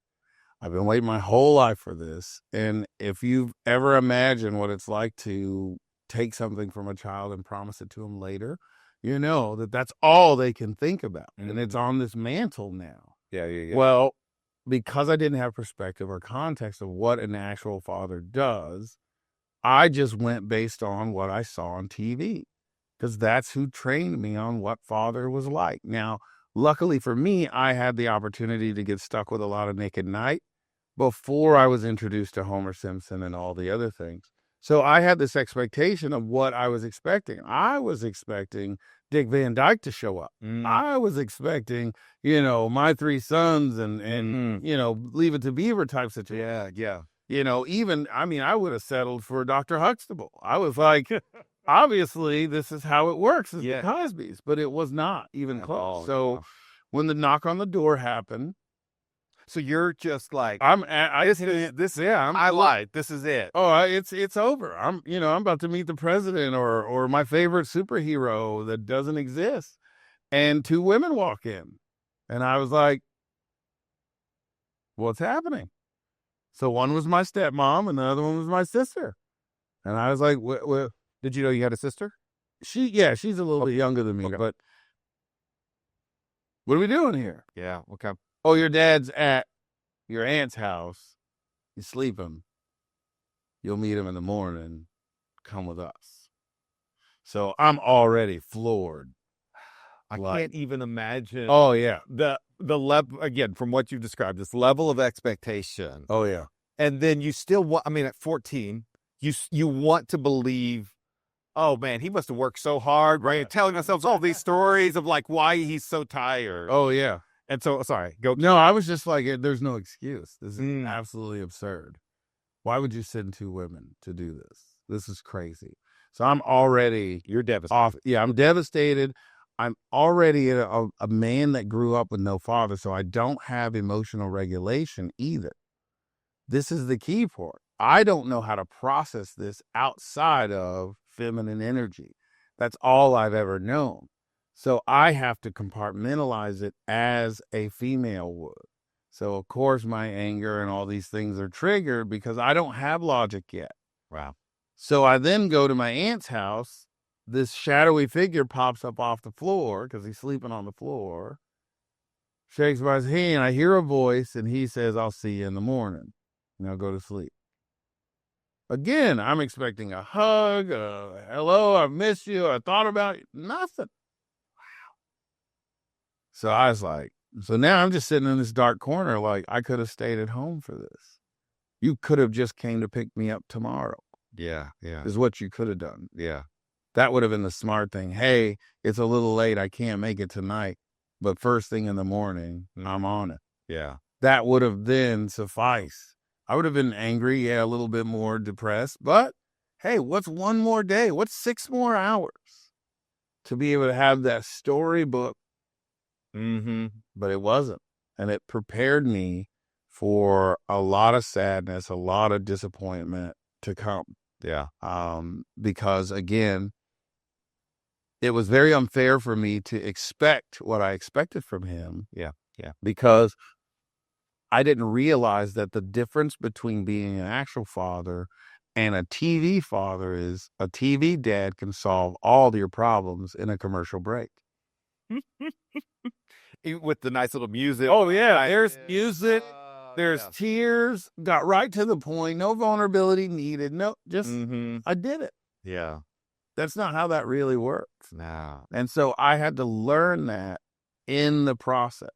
I've been waiting my whole life for this. And if you've ever imagined what it's like to take something from a child and promise it to them later, you know that that's all they can think about. Mm-hmm. And it's on this mantle now. Yeah. Well, because I didn't have perspective or context of what an actual father does, I just went based on what I saw on TV, because that's who trained me on what father was like. Now, luckily for me, I had the opportunity to get stuck with a lot of Nick at Night before I was introduced to Homer Simpson and all the other things. So I had this expectation of what I was expecting. I was expecting Dick Van Dyke to show up. I was expecting, My Three Sons and Leave It to Beaver type situation. Yeah. I would have settled for Dr. Huxtable. I was like, obviously, this is how it works. It's the Cosbys, but it was not even close. So when the knock on the door happened, so you're just like, I lied. This is it. Oh, it's over. I'm about to meet the president or my favorite superhero that doesn't exist. And two women walk in, and I was like, what's happening? So one was my stepmom and the other one was my sister. And I was like, what? Did you know you had a sister? She's a little bit younger than me, but what are we doing here? Yeah. Okay. Oh, your dad's at your aunt's house. He's sleeping. You'll meet him in the morning. Come with us. So I'm already floored. I can't even imagine. Oh, yeah. The level, again, from what you've described, this level of expectation. Oh, yeah. And then you still want, at 14, you want to believe, oh man, he must have worked so hard, right? And telling ourselves all these stories of like why he's so tired. Oh, yeah. And so, sorry, go. No, I was just like, there's no excuse. This is absolutely absurd. Why would you send two women to do this? This is crazy. So I'm already... You're devastated. Yeah, I'm devastated. I'm already a man that grew up with no father, so I don't have emotional regulation either. This is the key part. I don't know how to process this outside of feminine energy. That's all I've ever known. So I have to compartmentalize it as a female would. So, of course, my anger and all these things are triggered because I don't have logic yet. Wow. So I then go to my aunt's house. This shadowy figure pops up off the floor because he's sleeping on the floor. Shakes by his hand. I hear a voice, and he says, I'll see you in the morning. And I'll go to sleep. Again, I'm expecting a hug, hello, I missed you, I thought about you. Nothing. Wow. So I was like, so now I'm just sitting in this dark corner like, I could have stayed at home for this. You could have just came to pick me up tomorrow. Yeah. Is what you could have done. Yeah. That would have been the smart thing. Hey, it's a little late. I can't make it tonight. But first thing in the morning, I'm on it. Yeah. That would have then sufficed. I would have been angry, a little bit more depressed. But, hey, what's one more day? What's 6 more hours to be able to have that storybook? Mm-hmm. But it wasn't. and it prepared me for a lot of sadness, a lot of disappointment to come. Yeah. Because again, it was very unfair for me to expect what I expected from him. Yeah. Yeah. Because I didn't realize that the difference between being an actual father and a TV father is a TV dad can solve all your problems in a commercial break. With the nice little music. Oh, yeah. There's music. There's tears. Got right to the point. No vulnerability needed. No, just I did it. Yeah. That's not how that really works. No. And so I had to learn that in the process.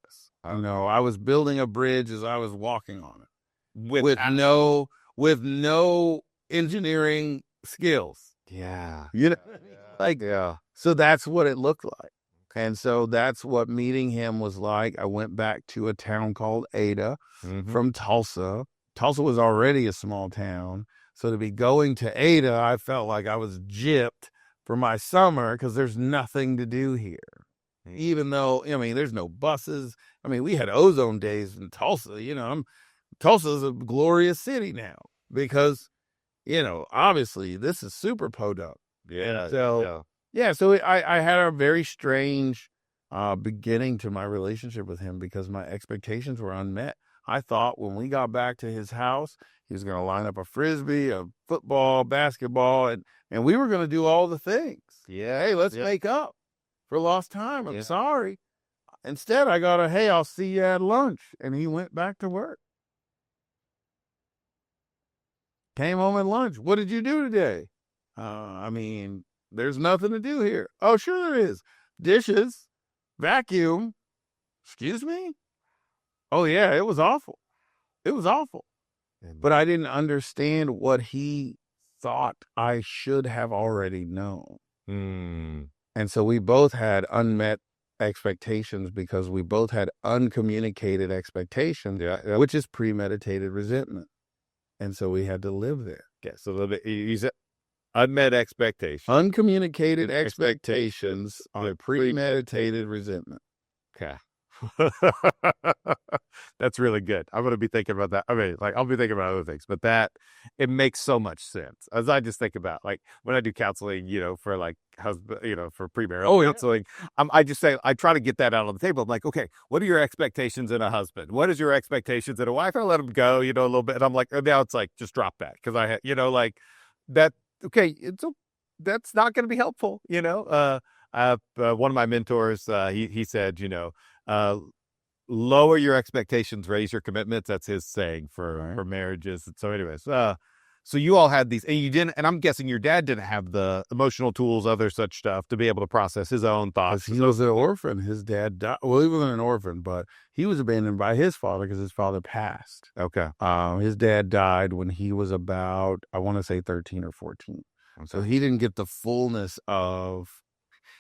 You know, I was building a bridge as I was walking on it with no engineering skills. Yeah. You know, so that's what it looked like. And so that's what meeting him was like. I went back to a town called Ada from Tulsa. Tulsa was already a small town. So to be going to Ada, I felt like I was gypped for my summer because there's nothing to do here. Even though, I mean, there's no buses. I mean, we had ozone days in Tulsa. You know, Tulsa's a glorious city now because, you know, obviously this is super podunk. Yeah. So, so I had a very strange beginning to my relationship with him because my expectations were unmet. I thought when we got back to his house, he was going to line up a Frisbee, a football, basketball, and we were going to do all the things. Yeah. Hey, let's make up for lost time. I'm sorry. Instead, I got hey, I'll see you at lunch. And he went back to work. Came home at lunch. What did you do today? I mean, there's nothing to do here. Oh, sure there is. Dishes, vacuum. Excuse me? Oh, yeah, it was awful. It was awful. But I didn't understand what he thought I should have already known. And so we both had unmet expectations because we both had uncommunicated expectations, which is premeditated resentment. And so we had to live there. Okay, so you said unmet expectations. Uncommunicated expectations are premeditated resentment. Okay. That's really good. I'm going to be thinking about that. I mean, like, I'll be thinking about other things, but it makes so much sense. As I just think about, like, when I do counseling, you know, for like husband, you know, for premarital counseling, I just say, I try to get that out on the table. I'm like, okay, what are your expectations in a husband? What is your expectations in a wife? I let them go, you know, a little bit. And I'm like, now it's like, just drop that. Cause you know, like that, okay, that's not going to be helpful, you know? One of my mentors, he said, you know, lower your expectations, raise your commitments. That's his saying for marriages. And so anyways, so you all had these and you didn't, and I'm guessing your dad didn't have the emotional tools, other such stuff to be able to process his own thoughts. He was an orphan. His dad died. Well, he wasn't an orphan, but he was abandoned by his father because his father passed. Okay. His dad died when he was about, I want to say 13 or 14. Okay. So he didn't get the fullness of.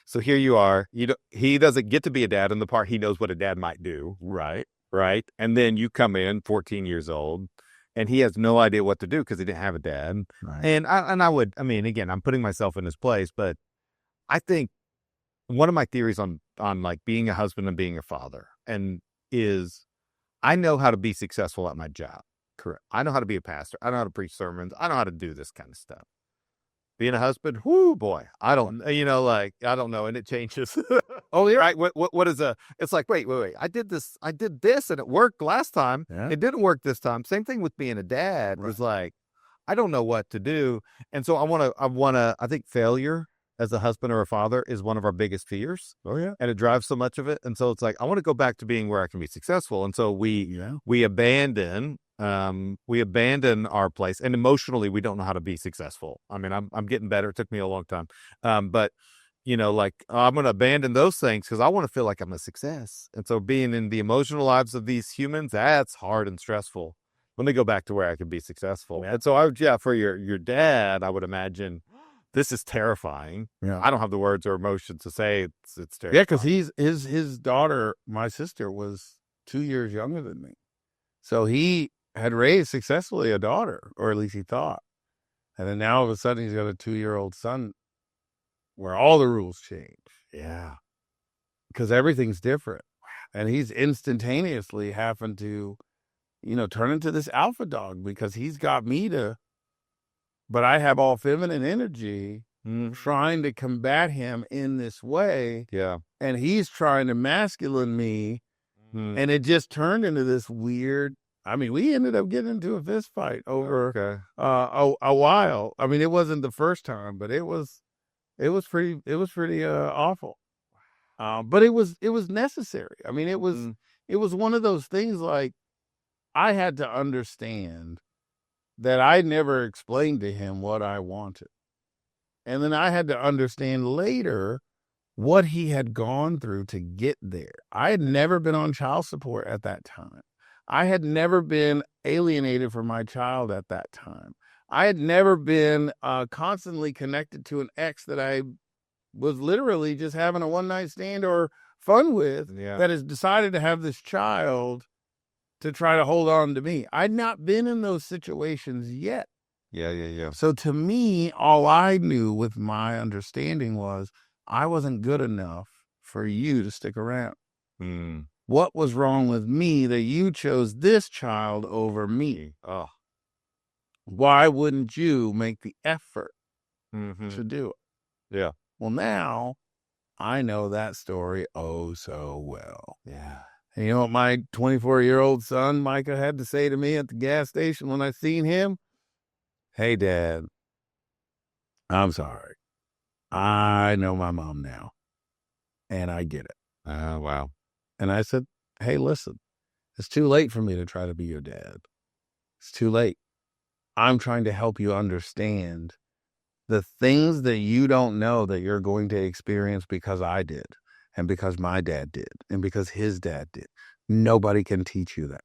So here you are. He doesn't get to be a dad in the part he knows what a dad might do. Right. Right. And then you come in 14 years old and he has no idea what to do because he didn't have a dad. Right. And I mean, again, I'm putting myself in his place, but I think one of my theories on like being a husband and being a father is I know how to be successful at my job. Correct. I know how to be a pastor. I know how to preach sermons. I know how to do this kind of stuff. Being a husband, whoo, boy, I don't, you know, like, I don't know. And it changes. Oh, yeah. Right. What is it's like, wait, I did this and it worked last time. Yeah. It didn't work this time. Same thing with being a dad. Right. Was like, I don't know what to do. And so I think failure as a husband or a father is one of our biggest fears. Oh, yeah. And it drives so much of it. And so it's like, I want to go back to being where I can be successful. And so we abandon our place, and emotionally we don't know how to be successful. I mean, I'm getting better. It took me a long time. But you know, like I'm going to abandon those things because I want to feel like I'm a success. And so being in the emotional lives of these humans, that's hard and stressful. Let me go back to where I can be successful. And so for your dad, I would imagine this is terrifying. Yeah. I don't have the words or emotions to say it's terrifying. Yeah. Cause his daughter, my sister, was 2 years younger than me. So he had raised successfully a daughter, or at least he thought. And then now all of a sudden he's got a 2-year-old son where all the rules change. Yeah. Because everything's different. And he's instantaneously having to, turn into this alpha dog because he's got me but I have all feminine energy trying to combat him in this way. Yeah. And he's trying to masculine me. And it just turned into this weird, we ended up getting into a fist fight over a while. It wasn't the first time, but it was pretty awful. But it was necessary. It was one of those things like I had to understand that I never explained to him what I wanted. And then I had to understand later what he had gone through to get there. I had never been on child support at that time. I had never been alienated from my child at that time. I had never been constantly connected to an ex that I was literally just having a one-night stand or fun with that has decided to have this child to try to hold on to me. I'd not been in those situations yet. Yeah. So to me, all I knew with my understanding was I wasn't good enough for you to stick around. What was wrong with me that you chose this child over me? Oh. Why wouldn't you make the effort to do it? Yeah. Well, now I know that story oh so well. Yeah. And you know what my 24-year-old son, Micah, had to say to me at the gas station when I seen him? Hey, Dad, I'm sorry. I know my mom now, and I get it. Oh, wow. And I said, hey, listen, it's too late for me to try to be your dad. It's too late. I'm trying to help you understand the things that you don't know that you're going to experience because I did, and because my dad did, and because his dad did. Nobody can teach you that.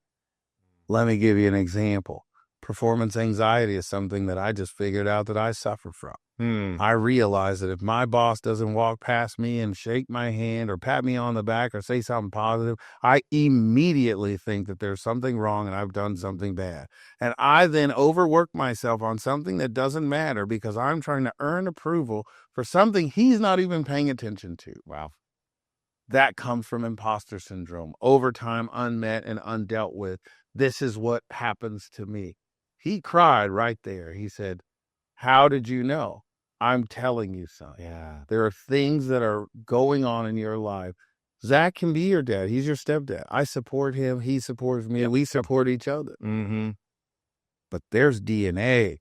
Let me give you an example. Performance anxiety is something that I just figured out that I suffer from. I realize that if my boss doesn't walk past me and shake my hand or pat me on the back or say something positive, I immediately think that there's something wrong and I've done something bad. And I then overwork myself on something that doesn't matter because I'm trying to earn approval for something he's not even paying attention to. Wow. That comes from imposter syndrome, overtime unmet and undealt with. This is what happens to me. He cried right there. He said, how did you know? I'm telling you, son. Yeah. There are things that are going on in your life. Zach can be your dad. He's your stepdad. I support him. He supports me. We support each other. But there's DNA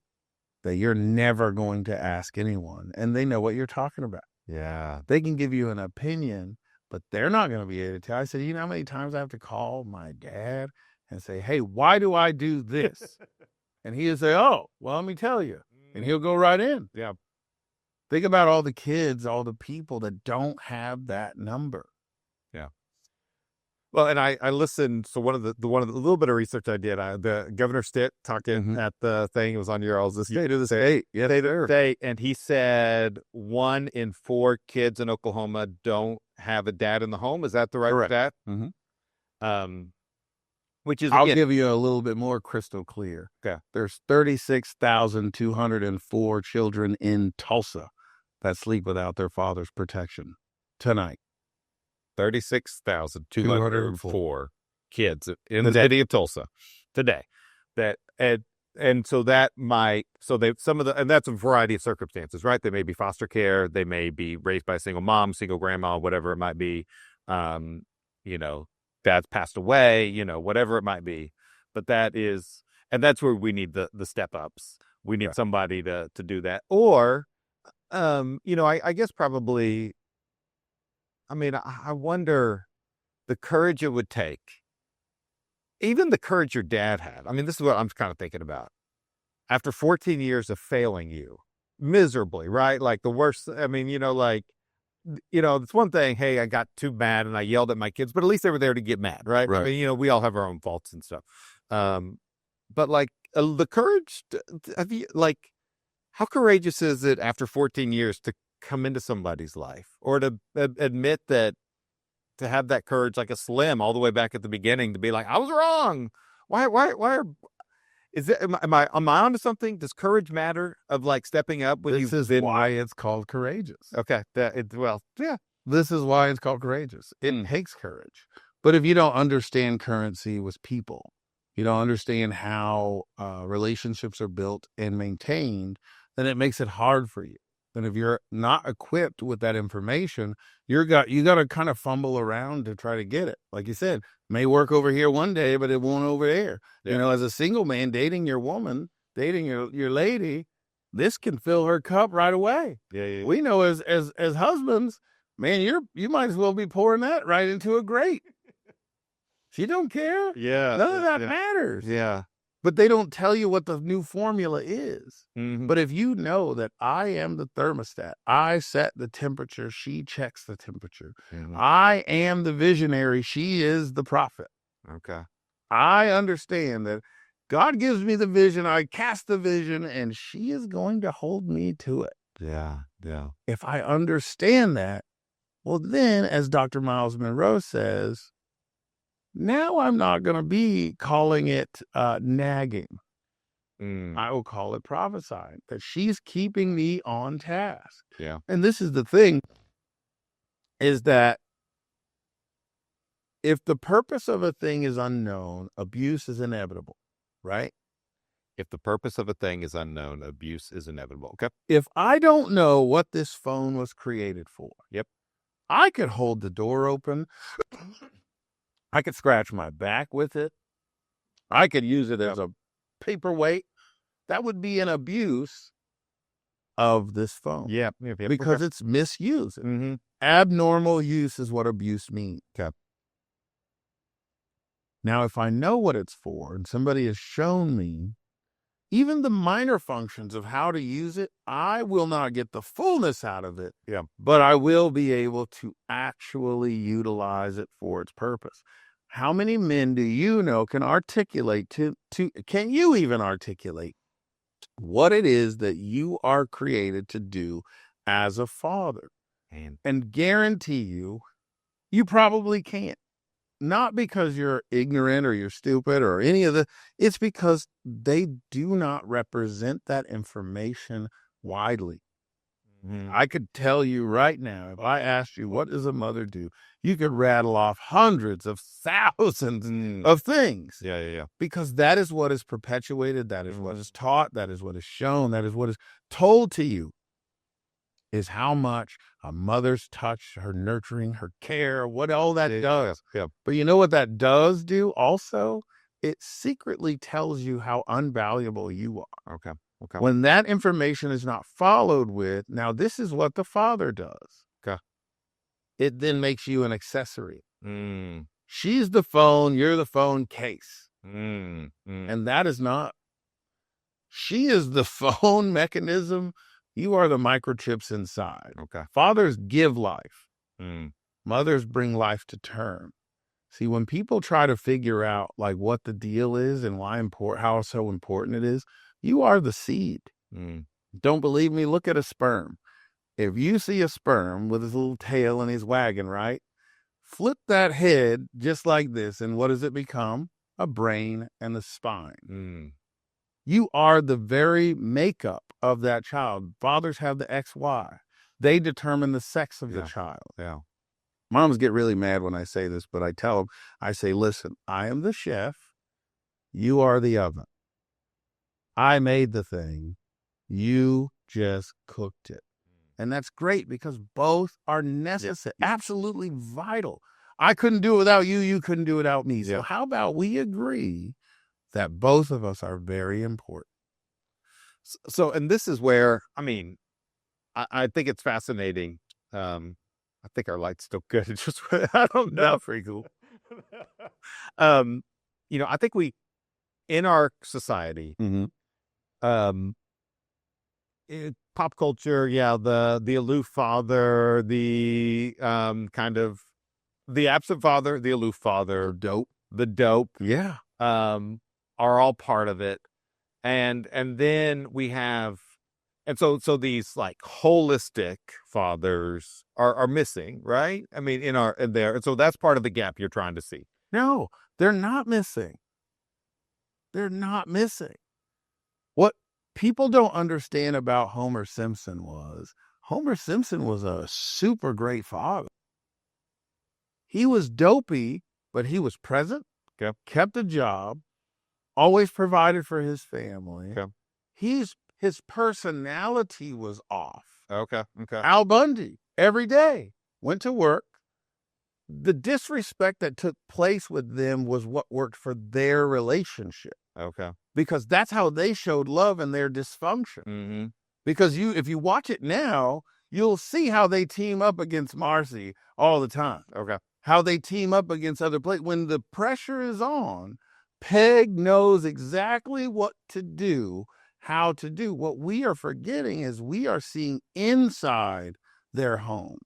that you're never going to ask anyone. And they know what you're talking about. Yeah. They can give you an opinion, but they're not going to be able to tell. I said, you know how many times I have to call my dad and say, hey, why do I do this? And he'll say, oh, well, let me tell you. And he'll go right in. Yeah. Think about all the kids, all the people that don't have that number. Yeah. Well, and I listened. So one of the little bit of research I did, the Governor Stitt talking at the thing, it was on your all's this state of the state. Yes, state, and he said 1 in 4 kids in Oklahoma don't have a dad in the home. Is that the right stat? Which is, I'll give you a little bit more crystal clear. Okay. There's 36,204 children in Tulsa that sleep without their father's protection tonight. 36,204 kids in the city of Tulsa today. And so that might, and that's a variety of circumstances, right? They may be foster care, they may be raised by a single mom, single grandma, whatever it might be. Dad's passed away, whatever it might be. But that's where we need the step ups. We need somebody to do that. Or, I guess probably, I wonder the courage it would take, even the courage your dad had. This is what I'm kind of thinking about. After 14 years of failing you miserably, right? Like the worst, it's one thing, hey, I got too mad and I yelled at my kids, but at least they were there to get mad, right? We all have our own faults and stuff. But like the courage, how courageous is it after 14 years to come into somebody's life or to admit that, to have that courage like a Slim all the way back at the beginning to be like, I was wrong. Am I onto something? Does courage matter of like stepping up when This is why it's called courageous. Okay. This is why it's called courageous. It takes courage. But if you don't understand currency with people, you don't understand how relationships are built and maintained, then it makes it hard for you. And if you're not equipped with that information, you got to kind of fumble around to try to get it. Like you said, may work over here one day, but it won't over there. Yeah. You know, as a single man dating your woman, dating your lady, this can fill her cup right away. Yeah. We know as husbands, man, you might as well be pouring that right into a grate. She don't care. Yeah. None of that matters. Yeah. But they don't tell you what the new formula is. Mm-hmm. But if you know that I am the thermostat, I set the temperature, she checks the temperature. Mm-hmm. I am the visionary, she is the prophet. Okay. I understand that God gives me the vision, I cast the vision, and she is going to hold me to it. Yeah. If I understand that, well then, as Dr. Miles Monroe says, now I'm not going to be calling it nagging. I will call it prophesying, that she's keeping me on task. Yeah. And this is the thing, is that if the purpose of a thing is unknown, abuse is inevitable, right? If the purpose of a thing is unknown, abuse is inevitable. Okay. If I don't know what this phone was created for, yep, I could hold the door open. I could scratch my back with it. I could use it as a paperweight. That would be an abuse of this phone. Yep. Because it's misuse. Mm-hmm. Abnormal use is what abuse means. Okay. Now, if I know what it's for and somebody has shown me even the minor functions of how to use it, I will not get the fullness out of it. Yeah. But I will be able to actually utilize it for its purpose. How many men do you know can articulate can you even articulate what it is that you are created to do as a father? And guarantee you probably can't. Not because you're ignorant or you're stupid or any of it's because they do not represent that information widely. Mm-hmm. I could tell you right now, if I asked you, what does a mother do? You could rattle off hundreds of thousands of things. Yeah. Because that is what is perpetuated. That is what is taught. That is what is shown. That is what is told to you, is how much a mother's touch, her nurturing, her care, what all that does. Yeah. But you know what that does do also? It secretly tells you how unvaluable you are. Okay. When that information is not followed with, now this is what the father does. Okay. It then makes you an accessory. She's the phone, you're the phone case. And that is not. She is the phone mechanism. You are the microchips inside. Okay. Fathers give life. Mothers bring life to term. See, when people try to figure out like what the deal is and how so important it is, you are the seed. Don't believe me? Look at a sperm. If you see a sperm with his little tail and he's wagging, right? Flip that head just like this, and what does it become? A brain and a spine. You are the very makeup of that child. Fathers have the XY. They determine the sex of the child. Yeah. Moms get really mad when I say this, but I tell them, I say, listen, I am the chef. You are the oven. I made the thing. You just cooked it. And that's great because both are necessary, absolutely vital. I couldn't do it without you. You couldn't do it without me. So how about we agree that both of us are very important? So, and this is where, I mean, I think it's fascinating. I think our light's still good. It's just, I don't know. That's pretty cool. I think in our society, pop culture, the aloof father, the kind of the absent father, the aloof father, the dope, are all part of it, and then we have, and so these like holistic fathers are missing, right? I mean, in there, and so that's part of the gap you're trying to see. No, they're not missing. They're not missing. What people don't understand about Homer Simpson was a super great father. He was dopey, but he was present, Okay. kept a job, always provided for his family. Okay. His personality was off. Okay. Okay. Al Bundy, every day, went to work. The disrespect that took place with them was what worked for their relationship, Okay. because that's how they showed love in their dysfunction. Mm-hmm. Because if you watch it now, you'll see how they team up against Marcy all the time. Okay. How they team up against other players. When the pressure is on, Peg knows exactly what to do, how to do. What we are forgetting is we are seeing inside their home.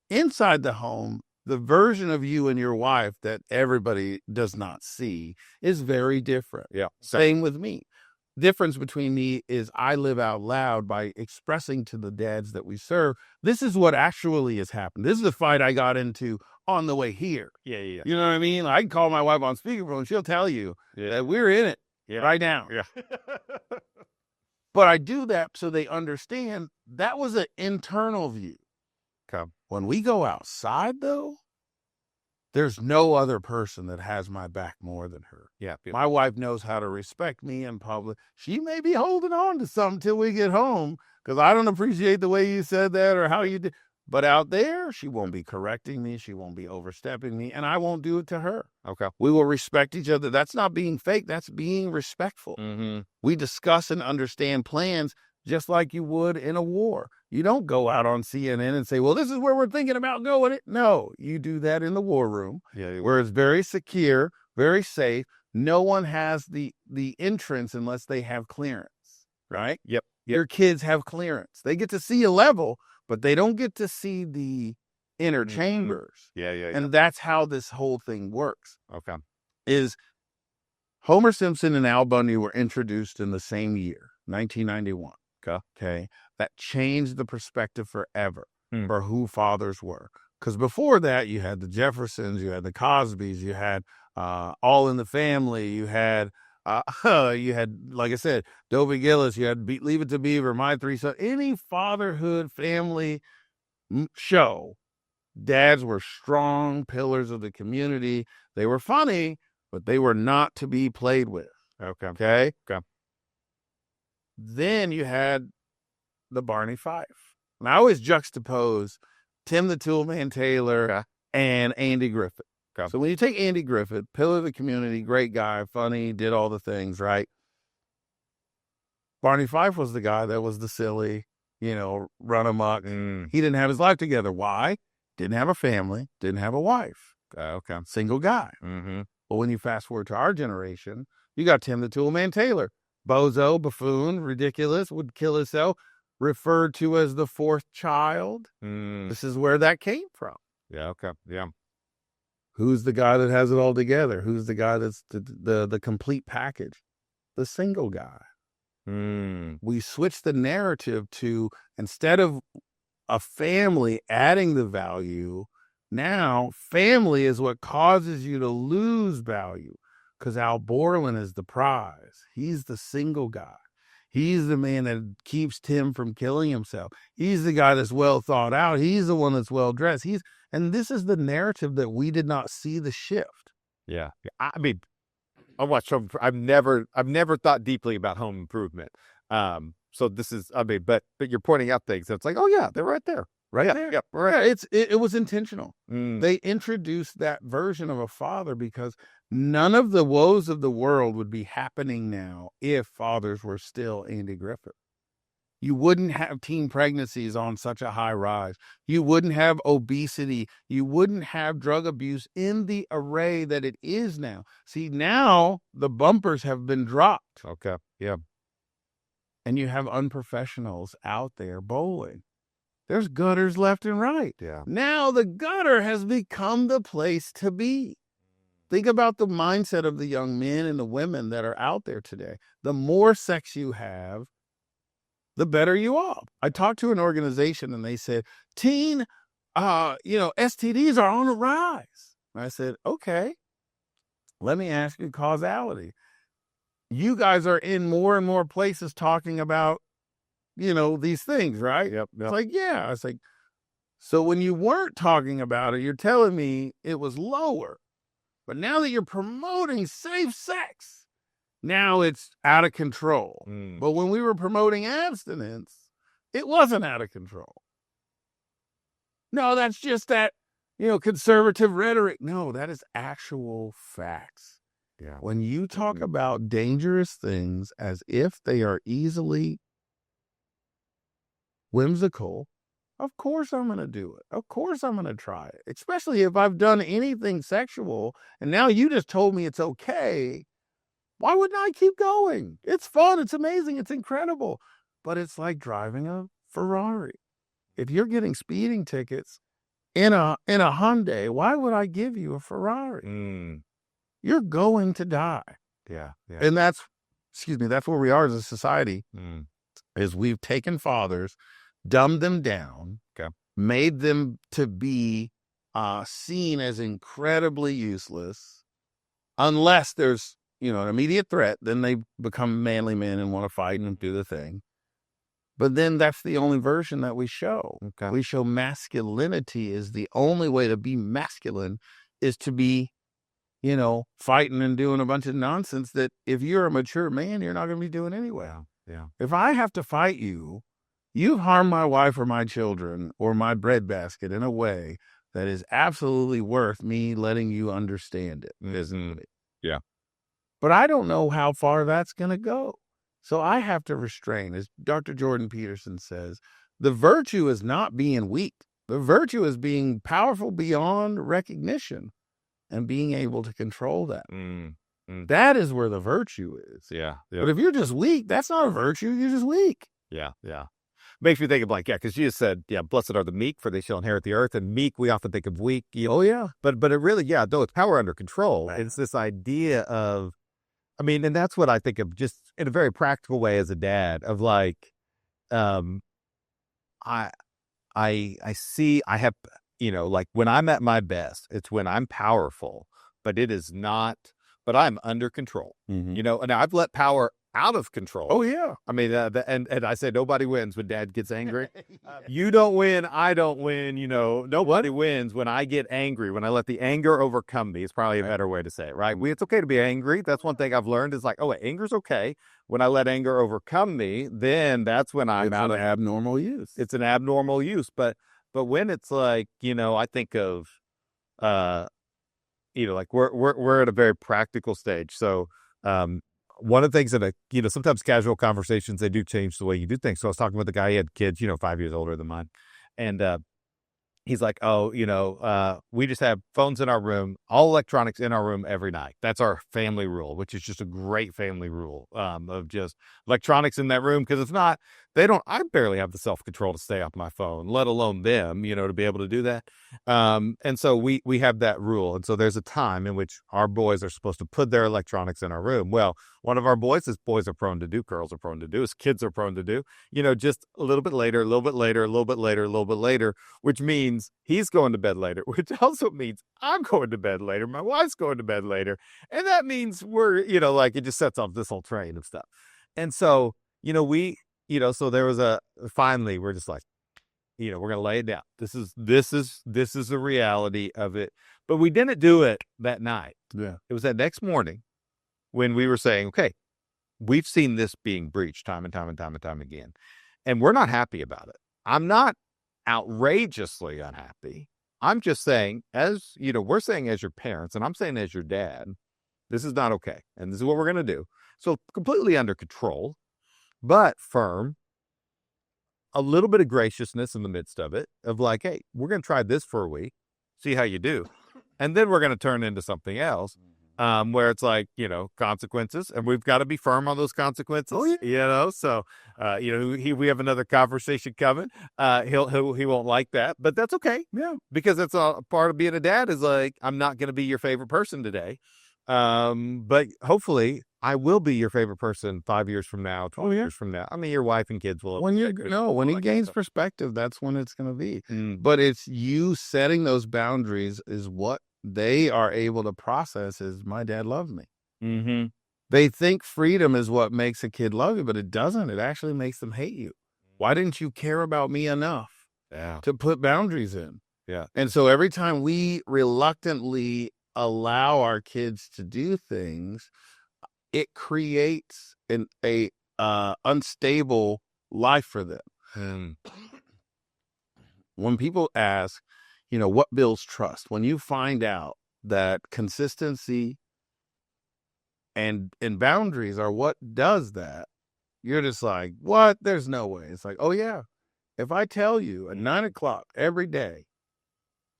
Inside the home, the version of you and your wife that everybody does not see is very different. Yeah. Same with me. Difference between me is I live out loud by expressing to the dads that we serve, this is what actually has happened. This is the fight I got into on the way here. Yeah. Yeah. You know what I mean? I can call my wife on speakerphone. She'll tell you that we're in it right now. Yeah. But I do that so they understand that was an internal view. Okay. When we go outside, though, there's no other person that has my back more than her. Yeah. My wife knows how to respect me in public. She may be holding on to something till we get home because I don't appreciate the way you said that or how you did. But out there, she won't be correcting me. She won't be overstepping me, and I won't do it to her. Okay. We will respect each other. That's not being fake. That's being respectful. Mm-hmm. We discuss and understand plans just like you would in a war. You don't go out on CNN and say, well, this is where we're thinking about going. No, you do that in the war room, where it's very secure, very safe. No one has the entrance unless they have clearance, right? Yep. Your kids have clearance. They get to see a level, but they don't get to see the inner chambers. Yeah. And that's how this whole thing works. Okay. Is Homer Simpson and Al Bundy were introduced in the same year, 1991. Okay. That changed the perspective forever for who fathers were. Because before that, you had the Jeffersons, you had the Cosbys, you had All in the Family, you had, like I said, Dovey Gillis, you had Leave It to Beaver, My Three Sons. Any fatherhood family show, dads were strong pillars of the community. They were funny, but they were not to be played with. Okay. Then you had the Barney Fife. And I always juxtapose Tim the Toolman Taylor and Andy Griffith. So when you take Andy Griffith, pillar of the community, great guy, funny, did all the things, right? Barney Fife was the guy that was the silly, run amok. He didn't have his life together. Why? Didn't have a family, didn't have a wife. Single guy. Mm-hmm. But when you fast forward to our generation, you got Tim the Toolman Taylor. Bozo, buffoon, ridiculous, would kill himself, referred to as the fourth child. This is where that came from. Yeah. Who's the guy that has it all together? Who's the guy that's the complete package? The single guy. We switched the narrative to, instead of a family adding the value, now family is what causes you to lose value. Because Al Borland is the prize. He's the single guy. He's the man that keeps Tim from killing himself. He's the guy that's well thought out. He's the one that's well dressed. And this is the narrative that we did not see the shift. Yeah. I mean, I watched Home. I've never thought deeply about home improvement. So this is, but you're pointing out things. So it's like, oh yeah, they're right there. Right there. Yep. Right. Yeah, it was intentional. They introduced that version of a father because none of the woes of the world would be happening now if fathers were still Andy Griffith. You wouldn't have teen pregnancies on such a high rise. You wouldn't have obesity. You wouldn't have drug abuse in the array that it is now. See, now the bumpers have been dropped. Okay. Yeah. And you have unprofessionals out there bowling. There's gutters left and right. Yeah. Now the gutter has become the place to be. Think about the mindset of the young men and the women that are out there today. The more sex you have, the better you are. I talked to an organization and they said, teen, STDs are on the rise. And I said, okay, let me ask you causality. You guys are in more and more places talking about, these things, right? Yep. It's like, yeah. It's like, so when you weren't talking about it, you're telling me it was lower. But now that you're promoting safe sex, now it's out of control. But when we were promoting abstinence, it wasn't out of control. No, that's just that, conservative rhetoric. No, that is actual facts. Yeah. When you talk about dangerous things as if they are easily whimsical, of course I'm going to do it. Of course I'm going to try it, especially if I've done anything sexual and now you just told me it's okay. Why wouldn't I keep going? It's fun. It's amazing. It's incredible. But it's like driving a Ferrari. If you're getting speeding tickets in a Hyundai, why would I give you a Ferrari? You're going to die. Yeah. And that's where we are as a society, is we've taken fathers, dumbed them down, made them to be seen as incredibly useless. Unless there's, an immediate threat, then they become manly men and want to fight and do the thing. But then that's the only version that we show. Okay. We show masculinity is the only way to be masculine is to be, fighting and doing a bunch of nonsense that if you're a mature man, you're not going to be doing anyway. Yeah. If I have to fight you, you've harmed my wife or my children or my breadbasket in a way that is absolutely worth me letting you understand it physically. Yeah. But I don't know how far that's going to go. So I have to restrain. As Dr. Jordan Peterson says, the virtue is not being weak. The virtue is being powerful beyond recognition and being able to control that. That is where the virtue is. Yeah. But if you're just weak, that's not a virtue. You're just weak. Yeah. Makes me think of because you just said, blessed are the meek, for they shall inherit the earth. And meek, we often think of weak. Oh, yeah. But it really, though it's power under control. Right. It's this idea of, and that's what I think of just in a very practical way as a dad of like, I see, I have, like when I'm at my best, it's when I'm powerful, but it is not, but I'm under control, and I've let power out of control. Oh, yeah. And I say nobody wins when dad gets angry. You don't win. I don't win. Nobody wins when I get angry, when I let the anger overcome me. It's probably a better way to say it, right? It's okay to be angry. That's one thing I've learned is like, anger's okay. When I let anger overcome me, then that's when I'm out of abnormal use. It's an abnormal use. But when it's like, I think of, like we're at a very practical stage. So, one of the things that, sometimes casual conversations, they do change the way you do things. So I was talking with a guy, he had kids, 5 years older than mine. And, he's like, we just have phones in our room, all electronics in our room every night. That's our family rule, which is just a great family rule, of just electronics in that room. Cause if not, I barely have the self-control to stay off my phone, let alone them, to be able to do that. And so we have that rule. And so there's a time in which our boys are supposed to put their electronics in our room. Well, one of our boys, as boys are prone to do, girls are prone to do, as kids are prone to do, just a little bit later, a little bit later, a little bit later, a little bit later, which means he's going to bed later, which also means I'm going to bed later. My wife's going to bed later. And that means we're, it just sets off this whole train of stuff. And so, so there was finally we're just like, we're going to lay it down. This is the reality of it. But we didn't do it that night. Yeah. It was that next morning when we were saying, okay, we've seen this being breached time and time and time and time again. And we're not happy about it. I'm not outrageously unhappy. I'm just saying, as we're saying as your parents, and I'm saying as your dad, this is not okay. And this is what we're going to do. So completely under control, but firm, a little bit of graciousness in the midst of it, of like, hey, we're going to try this for a week, see how you do. And then we're going to turn into something else, where it's like, consequences, and we've got to be firm on those consequences. Oh, yeah. So, we have another conversation coming. He won't like that, but that's okay. Yeah. Because it's a part of being a dad is like, I'm not going to be your favorite person today. But hopefully I will be your favorite person 5 years from now, 12 years from now. Your wife and kids will. When he gains perspective, that's when it's going to be. But it's you setting those boundaries is what they are able to process as my dad loved me. Mm-hmm. They think freedom is what makes a kid love you, but it doesn't. It actually makes them hate you. Why didn't you care about me enough to put boundaries in? Yeah. And so every time we reluctantly allow our kids to do things, it creates a unstable life for them. When people ask, what builds trust? When you find out that consistency and boundaries are what does that, you're just like, what? There's no way. It's like, oh yeah, if I tell you at 9:00 every day,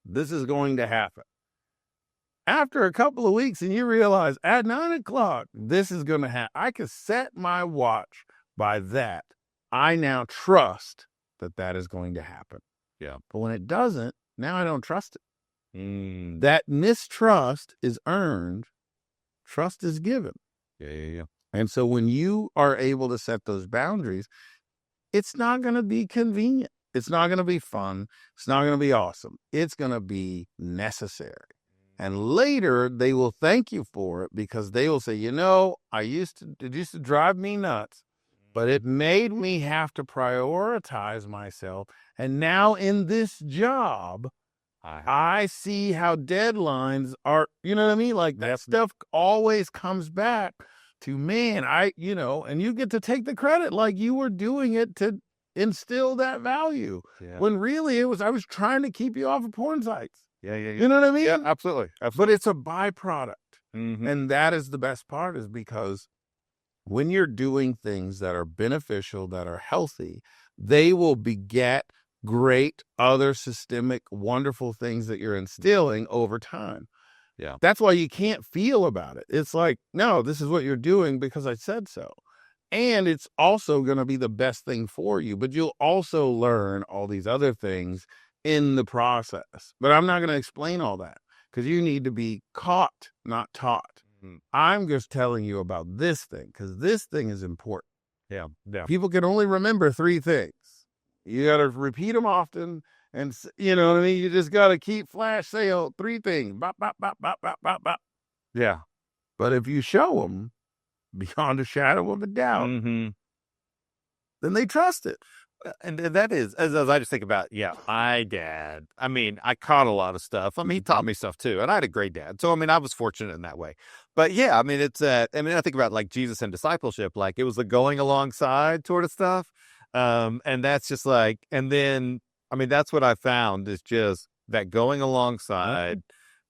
this is going to happen. After a couple of weeks and you realize at 9:00, this is going to happen. I can set my watch by that. I now trust that is going to happen. Yeah. But when it doesn't, now I don't trust it. That mistrust is earned. Trust is given. Yeah. And so when you are able to set those boundaries, it's not going to be convenient. It's not going to be fun. It's not going to be awesome. It's going to be necessary. And later they will thank you for it because they will say, it used to drive me nuts, but it made me have to prioritize myself. And now in this job, I see how deadlines are, you know what I mean? Like that stuff always comes back to, man, and you get to take the credit like you were doing it to instill that value. Yeah. When really I was trying to keep you off of porn sites. Yeah. You know what I mean? Yeah, absolutely. But it's a byproduct. Mm-hmm. And that is the best part, is because when you're doing things that are beneficial, that are healthy, they will beget great other systemic, wonderful things that you're instilling over time. Yeah. That's why you can't feel about it. It's like, no, this is what you're doing because I said so. And it's also going to be the best thing for you, but you'll also learn all these other things in the process. But I'm not going to explain all that because you need to be caught, not taught. I'm just telling you about this thing because this thing is important. Yeah. People can only remember 3 things. You got to repeat them often. And you know what I mean? You just got to keep flash sale 3 things. Bop, bop, bop, bop, bop, bop, bop. Yeah. But if you show them beyond a shadow of a doubt, then they trust it. And that is, as I just think about, my dad, I caught a lot of stuff. He taught me stuff too. And I had a great dad. So, I was fortunate in that way. But yeah, it's, I think about like Jesus and discipleship, like it was the going alongside sort of stuff. And that's just like, and then, that's what I found is just that going alongside.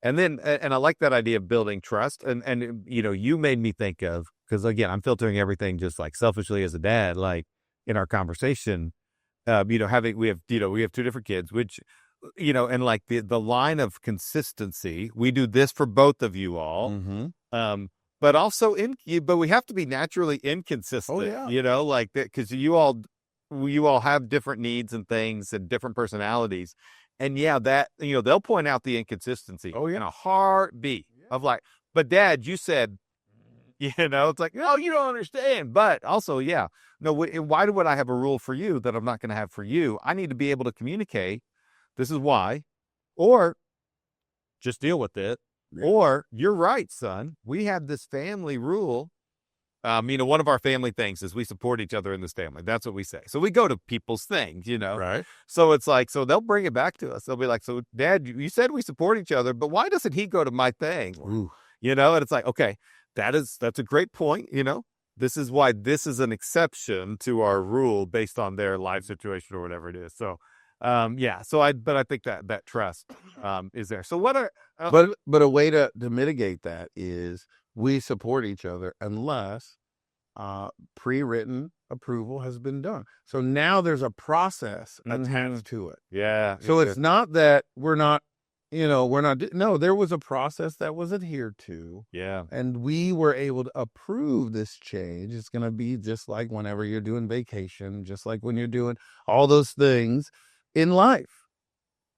And then, and I like that idea of building trust. And, you made me think of, because again, I'm filtering everything just like selfishly as a dad, like in our conversation, we have 2 different kids, which, and like the line of consistency, we do this for both of you all. But also but we have to be naturally inconsistent, like that, because you all have different needs and things and different personalities. And that, they'll point out the inconsistency in a heartbeat of like, but Dad, you said, it's like, oh, you don't understand. But also, no, why would I have a rule for you that I'm not going to have for you? I need to be able to communicate. This is why, or just deal with it. Yeah. Or you're right, son. We have this family rule. One of our family things is we support each other in this family. That's what we say. So we go to people's things, Right. So it's like, so they'll bring it back to us. They'll be like, so Dad, you said we support each other, but why doesn't he go to my thing? Ooh. And it's like, okay, that's a great point. This is why this is an exception to our rule based on their life situation or whatever it is. So, but I think that trust, is there. So what are, but a way to mitigate that is we support each other unless, pre-written approval has been done. So now there's a process attached to it. Yeah. So it's not that we're not, no, there was a process that was adhered to. Yeah. And we were able to approve this change. It's going to be just like whenever you're doing vacation, just like when you're doing all those things in life.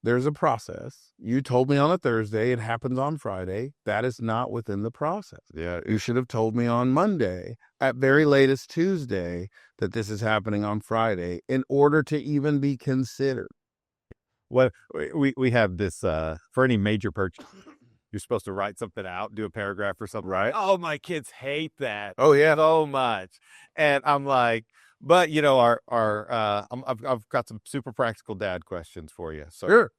There's a process. You told me on a Thursday, it happens on Friday. That is not within the process. Yeah. You should have told me on Monday, at very latest Tuesday, that this is happening on Friday in order to even be considered. Well, we have this, for any major purchase, you're supposed to write something out, do a paragraph or something. Right. Oh, my kids hate that. Oh, yeah. So much. And I'm like, but I've got some super practical dad questions for you. So, sure.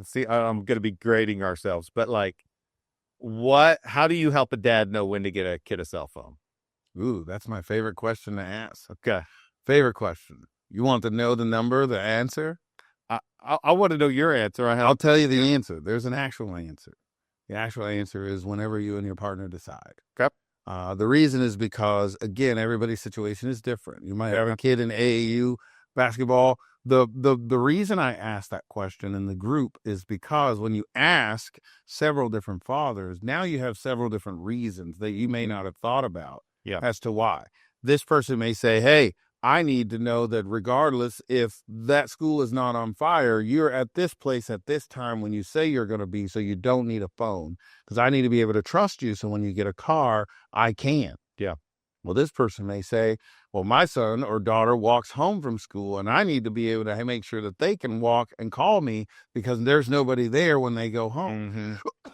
See, I'm going to be grading ourselves, but like, how do you help a dad know when to get a kid a cell phone? Ooh, that's my favorite question to ask. Okay. Favorite question. You want to know the number, the answer? I want to know your answer. I'll tell you the answer. There's an actual answer. The actual answer is whenever you and your partner decide. Okay. The reason is because, again, everybody's situation is different. You might have a kid in AAU basketball. The reason I asked that question in the group is because when you ask several different fathers, now you have several different reasons that you may not have thought about as to why. This person may say, hey, I need to know that regardless if that school is not on fire, you're at this place at this time when you say you're going to be, so you don't need a phone because I need to be able to trust you. So when you get a car, I can. Yeah. Well, this person may say, well, my son or daughter walks home from school and I need to be able to make sure that they can walk and call me because there's nobody there when they go home. Mm-hmm.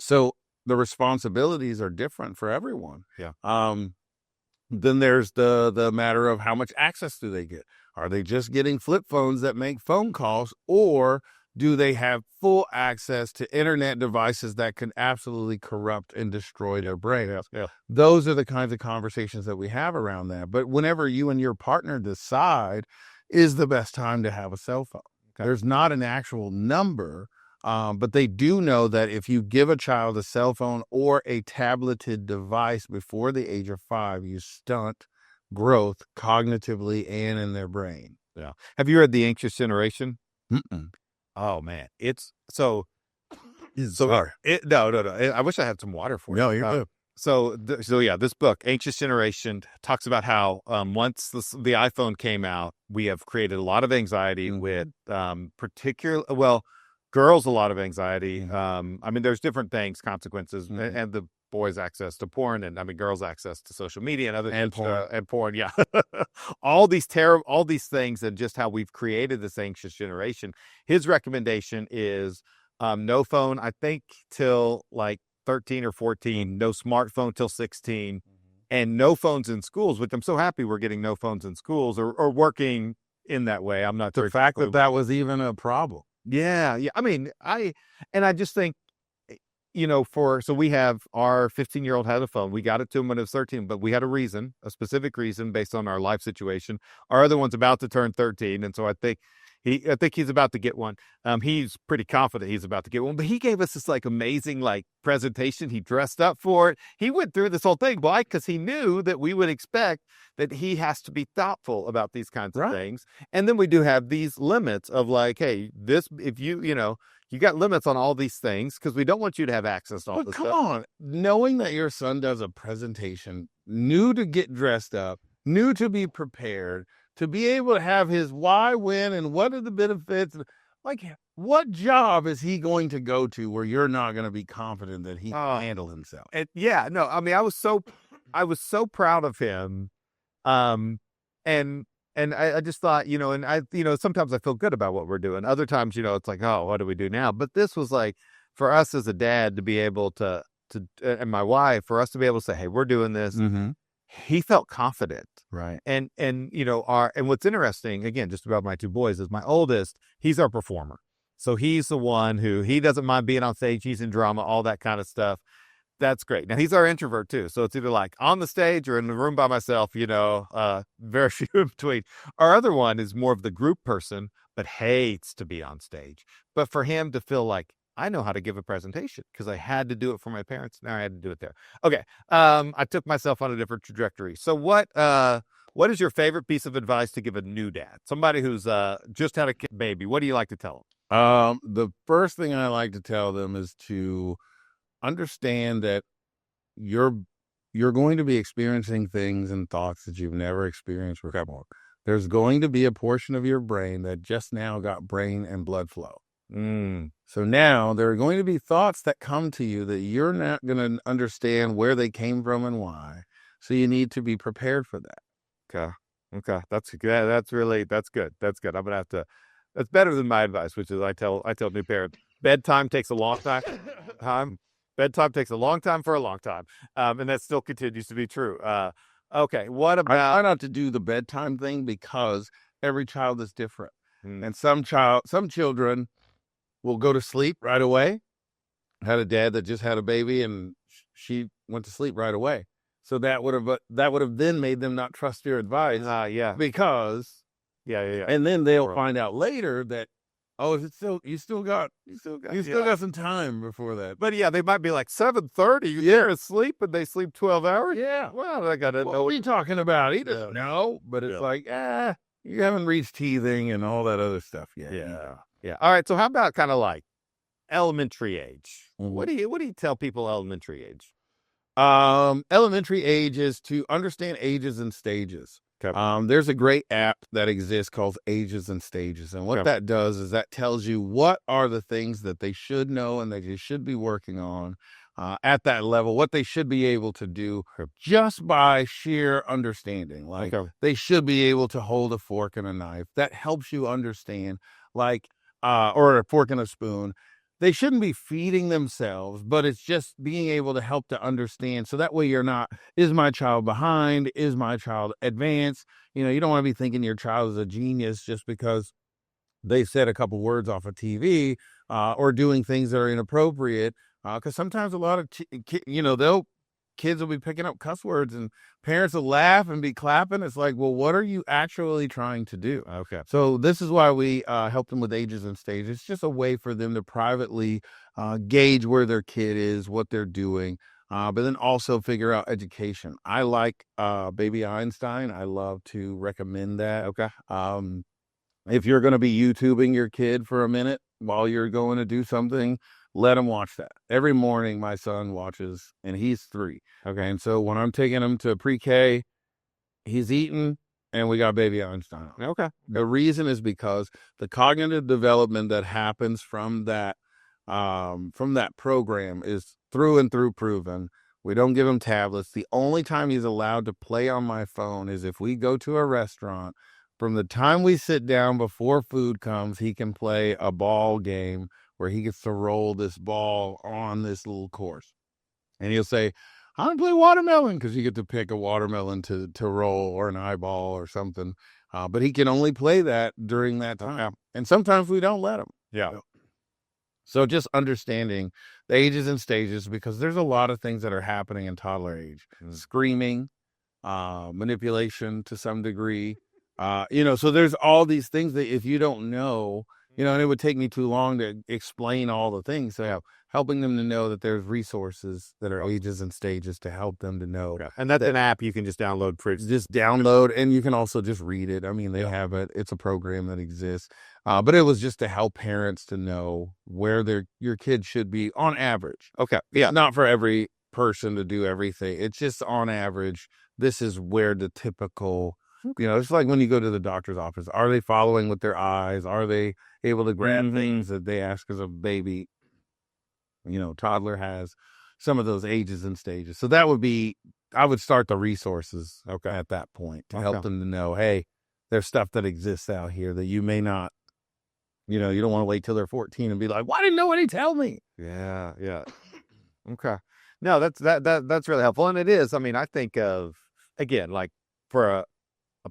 So the responsibilities are different for everyone. Yeah. Then there's the matter of how much access do they get? Are they just getting flip phones that make phone calls, or do they have full access to internet devices that can absolutely corrupt and destroy their brain? Yeah. Those are the kinds of conversations that we have around that. But whenever you and your partner decide is the best time to have a cell phone, there's not an actual number. But they do know that if you give a child a cell phone or a tableted device before the age of 5, you stunt growth cognitively and in their brain. Yeah. Have you read The Anxious Generation? Mm-mm. Oh man, it's so. Sorry. No. I wish I had some water for you. No, you're good. So yeah, this book, Anxious Generation, talks about how once the iPhone came out, we have created a lot of anxiety with girls, a lot of anxiety. I mean, there's different things, consequences, and the boys' access to porn, and I mean, girls' access to social media and other And porn. and porn. Yeah, all these things, and just how we've created this anxious generation. His recommendation is no phone, I think, till like 13 or 14, no smartphone till 16, and no phones in schools, which I'm so happy we're getting no phones in schools or working in that way. I'm not the fact that was even a problem. Yeah. I mean, I just think, so we have our 15-year-old had a phone. We got it to him when he was 13, but we had a specific reason based on our life situation. Our other one's about to turn 13. And so I think he's about to get one. He's pretty confident he's about to get one, but he gave us this like amazing like presentation. He dressed up for it. He went through this whole thing. Why? Because he knew that we would expect that he has to be thoughtful about these kinds of things. And then we do have these limits of like, hey, if you got limits on all these things because we don't want you to have access to all this stuff. Come on, knowing that your son does a presentation, knew to get dressed up, knew to be prepared, to be able to have his why, when, and what are the benefits. Like, what job is he going to go to where you're not going to be confident that he can handle himself? I mean, I was so proud of him. And I just thought, sometimes I feel good about what we're doing. Other times, it's like, oh, what do we do now? But this was like, for us as a dad to be able to and my wife, for us to be able to say, hey, we're doing this. Mm-hmm. He felt confident. Right. And what's interesting, again, just about my two boys, is my oldest, he's our performer. So he's the one who, he doesn't mind being on stage. He's in drama, all that kind of stuff. That's great. Now he's our introvert too. So it's either like on the stage or in the room by myself, very few in between. Our other one is more of the group person, but hates to be on stage. But for him to feel like, I know how to give a presentation because I had to do it for my parents. Now I had to do it there. Okay. I took myself on a different trajectory. So what is your favorite piece of advice to give a new dad? Somebody who's just had a baby. What do you like to tell them? The first thing I like to tell them is to understand that you're going to be experiencing things and thoughts that you've never experienced before. There's going to be a portion of your brain that just now got brain and blood flow. So now there are going to be thoughts that come to you that you're not going to understand where they came from and why. So you need to be prepared for that. Okay. That's good. That's good. That's good. I'm going to have to, that's better than my advice, which is I tell new parents, bedtime takes a long time. Bedtime takes a long time for a long time. And that still continues to be true. Okay. What about? I try not to do the bedtime thing because every child is different. And some children will go to sleep right away. had a dad that just had a baby and she went to sleep right away. So that would have then made them not trust your advice. Yeah. Because Yeah. and then they'll find out later that, oh, is it still you still got some time before that. But yeah, they might be like 7:30. You're asleep, and they sleep 12 hours. Yeah. Well, I gotta What know are you talking about? He doesn't Yeah. know. But it's like, you haven't reached teething and all that other stuff yet. Yeah. All right. So how about kind of like elementary age? Mhm. What do you tell people elementary age? Elementary age is to understand ages and stages. Okay. There's a great app that exists called Ages and Stages. And what that does is that tells you what are the things that they should know and that they should be working on at that level, what they should be able to do just by sheer understanding. Like they should be able to hold a fork and a knife. That helps you understand, like, or a fork and a spoon. They shouldn't be feeding themselves, but it's just being able to help to understand. So that way you're not, is my child behind? Is my child advanced? You don't want to be thinking your child is a genius just because they said a couple words off of TV or doing things that are inappropriate. Because sometimes a lot of, kids will be picking up cuss words and parents will laugh and be clapping. It's like, well, what are you actually trying to do? Okay. So this is why we help them with ages and stages. It's just a way for them to privately gauge where their kid is, what they're doing, but then also figure out education. I like Baby Einstein. I love to recommend that. Okay. If you're going to be YouTubing your kid for a minute while you're going to do something, let him watch that. Every morning, my son watches, and he's 3. Okay. And so when I'm taking him to pre-K, he's eating, and we got Baby Einstein on. Okay. The reason is because the cognitive development that happens from that program is through and through proven. We don't give him tablets. The only time he's allowed to play on my phone is if we go to a restaurant. From the time we sit down before food comes, he can play a ball game where he gets to roll this ball on this little course. And he'll say, I want to play watermelon, because you get to pick a watermelon to roll or an eyeball or something. But he can only play that during that time. And sometimes we don't let him. Yeah. So just understanding the ages and stages, because there's a lot of things that are happening in toddler age. Screaming, manipulation to some degree. So there's all these things that if you don't know, and it would take me too long to explain all the things. So helping them to know that there's resources that are ages and stages to help them to know. Okay. And that's an app you can just download for. Just download, and you can also just read it. I mean, they have it. It's a program that exists. But it was just to help parents to know where your kid should be on average. Okay. Yeah. Not for every person to do everything. It's just on average. This is where the typical... it's like when you go to the doctor's office. Are they following with their eyes? Are they able to grab things that they ask as a baby? Toddler has some of those ages and stages. So that would be, I would start the resources at that point to help them to know, hey, there's stuff that exists out here that you may not, you don't want to wait till they're 14 and be like, why didn't nobody tell me? Yeah. Okay. No, that's really helpful. And it is, I mean, I think of, again, like for a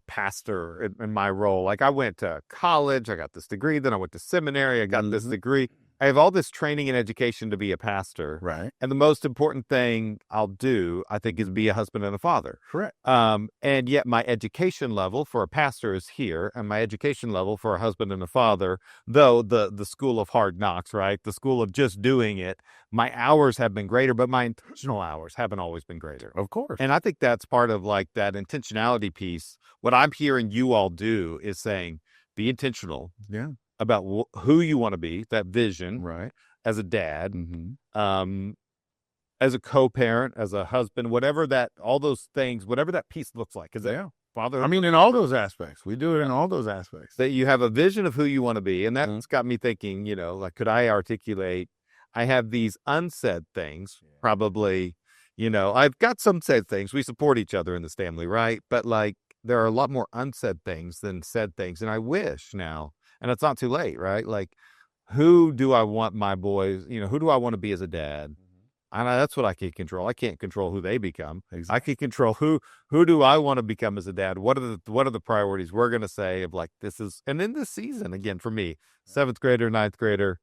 pastor in my role. Like I went to college, I got this degree, then I went to seminary, I got this degree. I have all this training and education to be a pastor. Right. And the most important thing I'll do, I think, is be a husband and a father. Correct. And yet my education level for a pastor is here, and my education level for a husband and a father, though the school of hard knocks, right? The school of just doing it, my hours have been greater, but my intentional hours haven't always been greater. Of course. And I think that's part of like that intentionality piece. What I'm hearing you all do is saying, be intentional. Yeah. About who you want to be, that vision, right? As a dad, as a co-parent, as a husband, whatever that, all those things, whatever that piece looks like. Because father, I mean, in all those aspects, we do it in all those aspects. That you have a vision of who you want to be, and that's got me thinking. Like, could I articulate? I have these unsaid things, probably. I've got some said things. We support each other in this family, right? But like, there are a lot more unsaid things than said things, and I wish now. And it's not too late, right? Like, who do I want my boys, who do I want to be as a dad? And that's what I can control. I can't control who they become. Exactly. I can control who do I want to become as a dad? What are the priorities we're going to say of like, this is, and in this season, again, for me, 7th grader, 9th grader,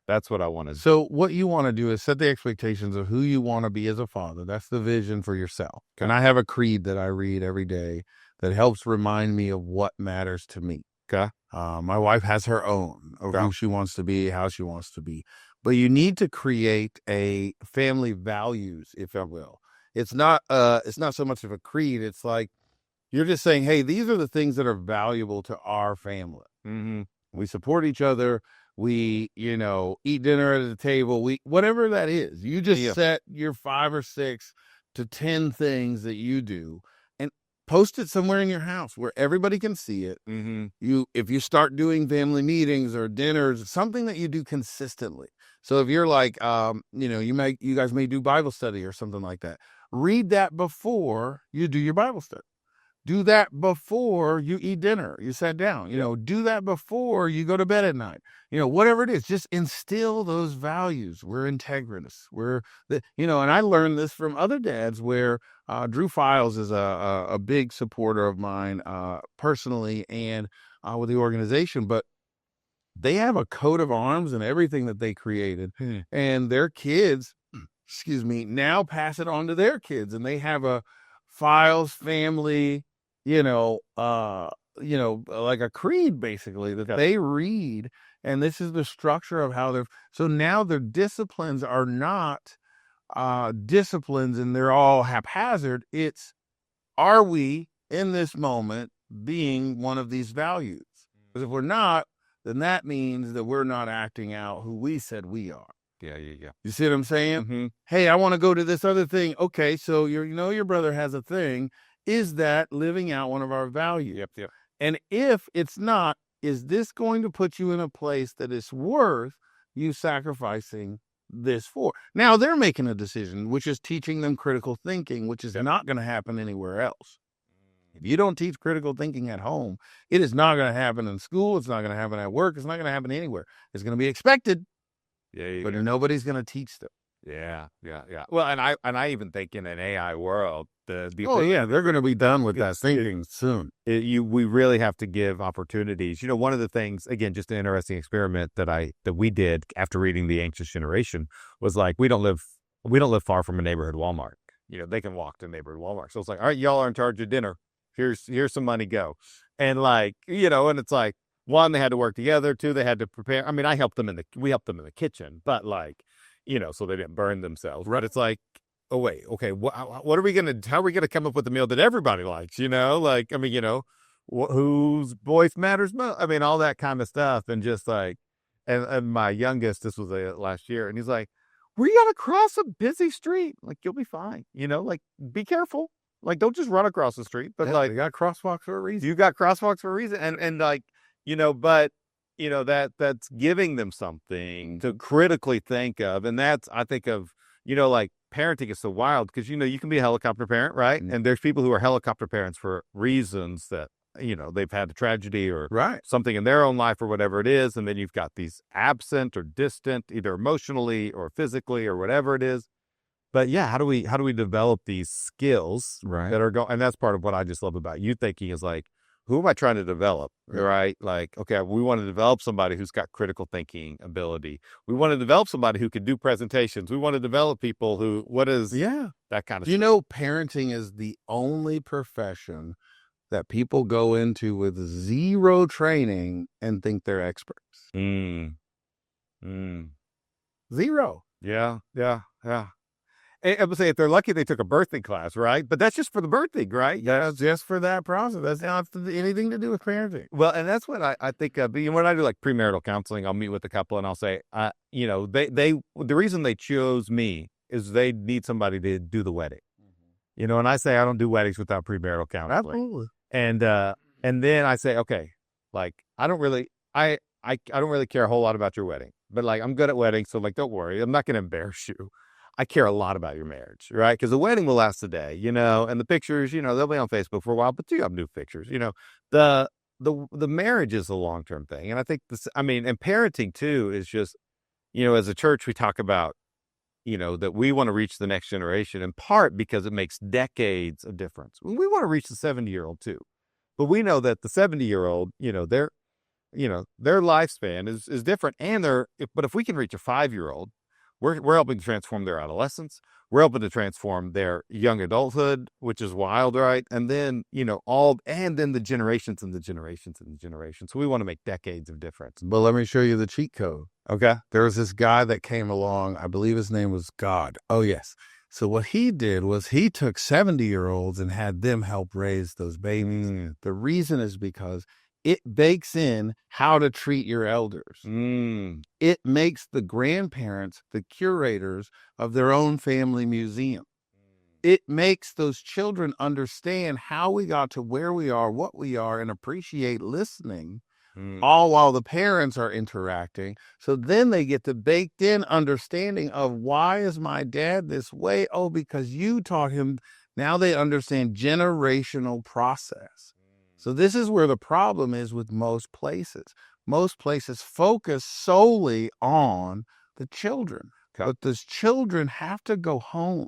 That's what I want to do. So what you want to do is set the expectations of who you want to be as a father. That's the vision for yourself. Okay. And I have a creed that I read every day that helps remind me of what matters to me. Okay. My wife has her own of Okay. who she wants to be, how she wants to be. But you need to create a family values, if I will. It's not so much of a creed. It's like you're just saying, hey, these are the things that are valuable to our family. Mm-hmm. We support each other. We, eat dinner at the table. Whatever that is, you just set your 5 or 6 to 10 things that you do and post it somewhere in your house where everybody can see it. Mm-hmm. If you start doing family meetings or dinners, something that you do consistently. So if you're like, you guys may do Bible study or something like that. Read that before you do your Bible study. Do that before you eat dinner. You sat down, do that before you go to bed at night, whatever it is, just instill those values. We're integrists. And I learned this from other dads where Drew Files is a big supporter of mine personally and with the organization, but they have a coat of arms and everything that they created and their kids, now pass it on to their kids. And they have a Files family, like a creed basically that they read. And this is the structure of how so now their disciplines are not disciplines and they're all haphazard. It's, are we in this moment being one of these values? Because if we're not, then that means that we're not acting out who we said we are. Yeah. You see what I'm saying? Mm-hmm. Hey, I want to go to this other thing. Okay, so your brother has a thing. Is that living out one of our values? Yep. And if it's not, is this going to put you in a place that is worth you sacrificing this for? Now they're making a decision, which is teaching them critical thinking, which is not going to happen anywhere else. If you don't teach critical thinking at home, it is not going to happen in school. It's not going to happen at work. It's not going to happen anywhere. It's going to be expected. Yeah. But nobody's going to teach them. Yeah. Well, and I even think in an AI world, they're going to be done with that thinking soon. We really have to give opportunities. One of the things, again, just an interesting experiment that we did after reading The Anxious Generation was like, we don't live far from a neighborhood Walmart. They can walk to a neighborhood Walmart. So it's like, all right, y'all are in charge of dinner. Here's some money, go. And and it's like, 1, they had to work together. 2, they had to prepare. I mean, we helped them in the kitchen, but so they didn't burn themselves. Right. But it's like, oh wait, okay, how are we gonna come up with a meal that everybody likes? Whose voice matters most? I mean, all that kind of stuff, and just like, and my youngest, this was last year, and he's like, "We gotta cross a busy street. Like, you'll be fine. Be careful. Like, don't just run across the street. But they got crosswalks for a reason. You got crosswalks for a reason, and but." That's giving them something to critically think of. And that's, I think of, parenting is so wild because, you can be a helicopter parent, right? Mm-hmm. And there's people who are helicopter parents for reasons that, they've had a tragedy or something in their own life or whatever it is. And then you've got these absent or distant, either emotionally or physically or whatever it is. But yeah, how do we develop these skills that are going? And that's part of what I just love about you thinking is like, who am I trying to develop, right? Like, okay, we want to develop somebody who's got critical thinking ability. We want to develop somebody who can do presentations. We want to develop people who, that kind of stuff. Parenting is the only profession that people go into with 0 training and think they're experts. 0. Yeah. I would say if they're lucky, they took a birthing class, right? But that's just for the birthing, right? That's just for that process. That's not anything to do with parenting. Well, and that's what I think of. When I do like premarital counseling, I'll meet with a couple and I'll say, the reason they chose me is they need somebody to do the wedding. Mm-hmm. And I say I don't do weddings without premarital counseling. Absolutely. And then I say, okay, like I don't really care a whole lot about your wedding, but like I'm good at weddings, so like don't worry, I'm not going to embarrass you. I care a lot about your marriage, right? Because the wedding will last a day, and the pictures, they'll be on Facebook for a while, but you have new pictures, the marriage is a long-term thing. And I think and parenting too is just, as a church, we talk about, that we want to reach the next generation in part because it makes decades of difference. We want to reach the 70-year-old too, but we know that the 70-year-old, their lifespan is different. And but if we can reach a 5-year-old, we're helping to transform their adolescence. We're helping to transform their young adulthood, which is wild, right? And then, and then the generations and the generations and the generations. So we want to make decades of difference. But let me show you the cheat code. Okay. There was this guy that came along. I believe his name was God. Oh, yes. So what he did was he took 70-year-olds and had them help raise those babies. The reason is because it bakes in how to treat your elders. It makes the grandparents the curators of their own family museum. It makes those children understand how we got to where we are, what we are, and appreciate listening, all while the parents are interacting. So then they get the baked in understanding of, why is my dad this way? Oh, because you taught him. Now they understand generational process. So this is where the problem is with most places. Most places focus solely on the children, but those children have to go home.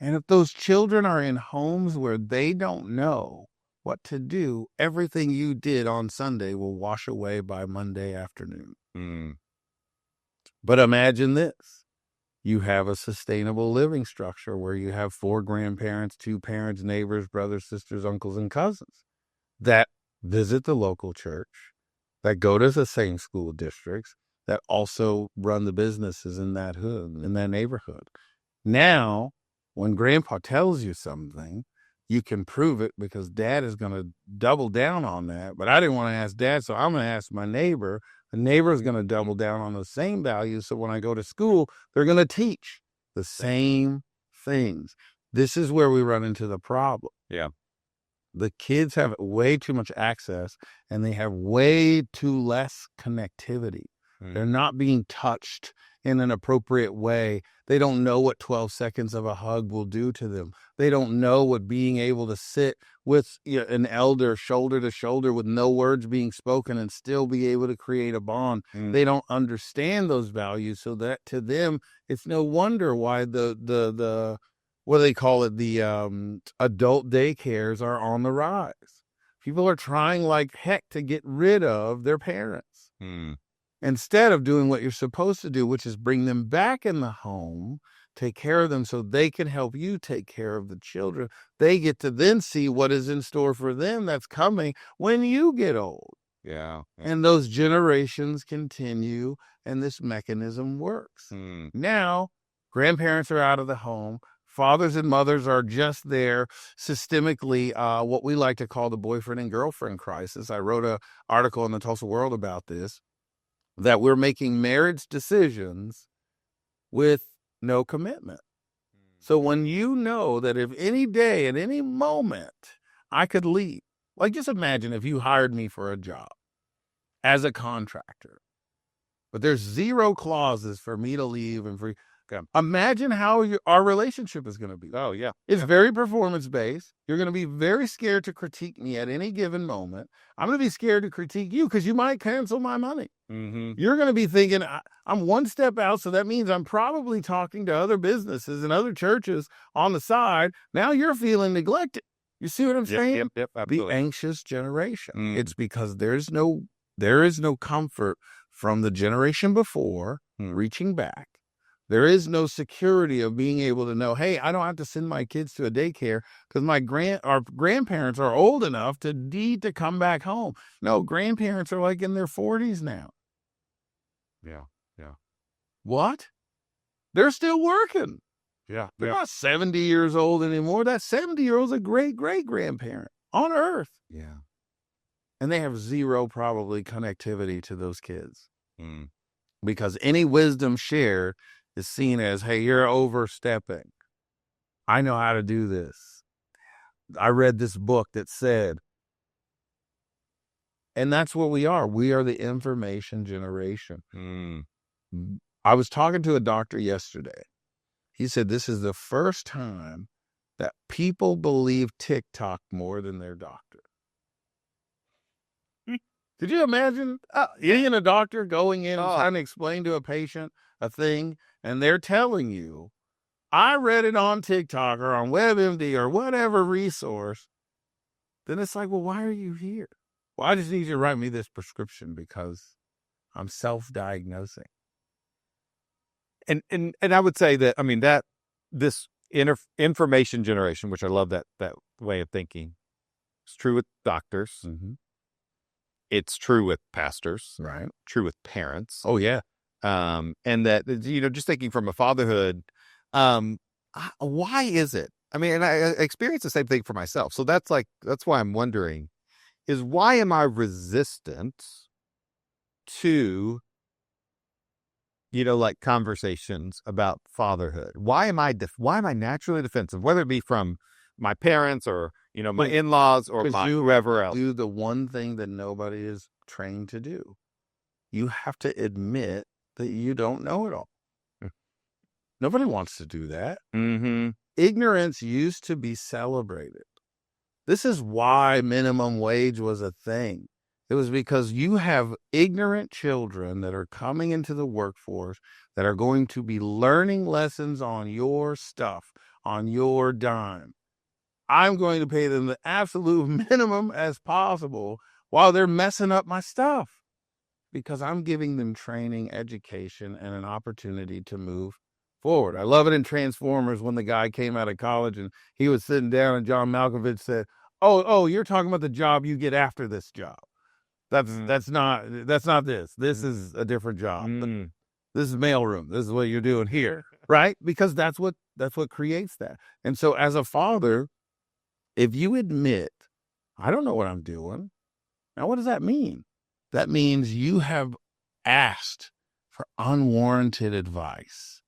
And if those children are in homes where they don't know what to do, everything you did on Sunday will wash away by Monday afternoon. But imagine this. You have a sustainable living structure where you have 4 grandparents, 2 parents, neighbors, brothers, sisters, uncles, and cousins that visit the local church, that go to the same school districts, that also run the businesses in that hood, in that neighborhood. Now, when grandpa tells you something, you can prove it because dad is going to double down on that. But I didn't want to ask dad, so I'm going to ask my neighbor. The neighbor is going to double down on the same values. So when I go to school, they're going to teach the same things. This is where we run into the problem. Yeah. The kids have way too much access and they have way too less connectivity. They're not being touched in an appropriate way. They don't know what 12 seconds of a hug will do to them. They don't know what being able to sit with an elder shoulder to shoulder with no words being spoken and still be able to create a bond. They don't understand those values. So that to them, it's no wonder why the what do they call it? The adult daycares are on the rise. People are trying like heck to get rid of their parents. Instead of doing what you're supposed to do, which is bring them back in the home, take care of them so they can help you take care of the children. They get to then see what is in store for them that's coming when you get old. Yeah. And those generations continue and this mechanism works. Now, grandparents are out of the home. Fathers and mothers are just there systemically, what we like to call the boyfriend and girlfriend crisis. I wrote an article in the Tulsa World about this, that we're making marriage decisions with no commitment. So when you know that if any day, at any moment, I could leave, like just imagine if you hired me for a job as a contractor, but there's 0 clauses for me to leave and for imagine how our relationship is going to be. Oh, yeah. It's very performance-based. You're going to be very scared to critique me at any given moment. I'm going to be scared to critique you because you might cancel my money. You're going to be thinking, I'm one step out, so that means I'm probably talking to other businesses and other churches on the side. Now you're feeling neglected. You see what I'm saying? Yep, the anxious generation. It's because there is no comfort from the generation before reaching back. There is no security of being able to know, hey, I don't have to send my kids to a daycare because our grandparents are old enough to need to come back home. No, grandparents are like in their 40s now. Yeah. What? They're still working. Yeah. They're not 70 years old anymore. That 70-year-old's a great-great-grandparent on Earth. Yeah. And they have 0 probably connectivity to those kids. Because any wisdom shared is seen as, hey, you're overstepping. I know how to do this. I read this book that said, and that's what we are. We are the information generation. I was talking to a doctor yesterday. He said this is the first time that people believe TikTok more than their doctor. Could you imagine being a doctor going in and trying to explain to a patient a thing, and they're telling you, I read it on TikTok or on WebMD or whatever resource? Then it's like, well, why are you here? Well, I just need you to write me this prescription because I'm self-diagnosing. And I would say that, I mean, that this information generation, which I love that way of thinking, it's true with doctors. Mm-hmm. It's true with pastors. Right. True with parents. Oh, yeah. And that, just thinking from a fatherhood, why is it? I mean, and I experience the same thing for myself. So that's why I'm wondering is why am I resistant to, like conversations about fatherhood? Why am I naturally defensive, whether it be from my parents or, my in-laws or my whoever else? Do the one thing that nobody is trained to do. You have to admit that you don't know it all. Nobody wants to do that. Mm-hmm. Ignorance used to be celebrated. This is why minimum wage was a thing. It was because you have ignorant children that are coming into the workforce that are going to be learning lessons on your stuff, on your dime. I'm going to pay them the absolute minimum as possible while they're messing up my stuff because I'm giving them training, education, and an opportunity to move forward. I love it in Transformers when the guy came out of college and he was sitting down and John Malkovich said, oh, you're talking about the job you get after this job. That's not this. This is a different job. This is mailroom. This is what you're doing here, right? Because that's what creates that. And so as a father, if you admit, I don't know what I'm doing. Now, what does that mean? That means you have asked for unwarranted advice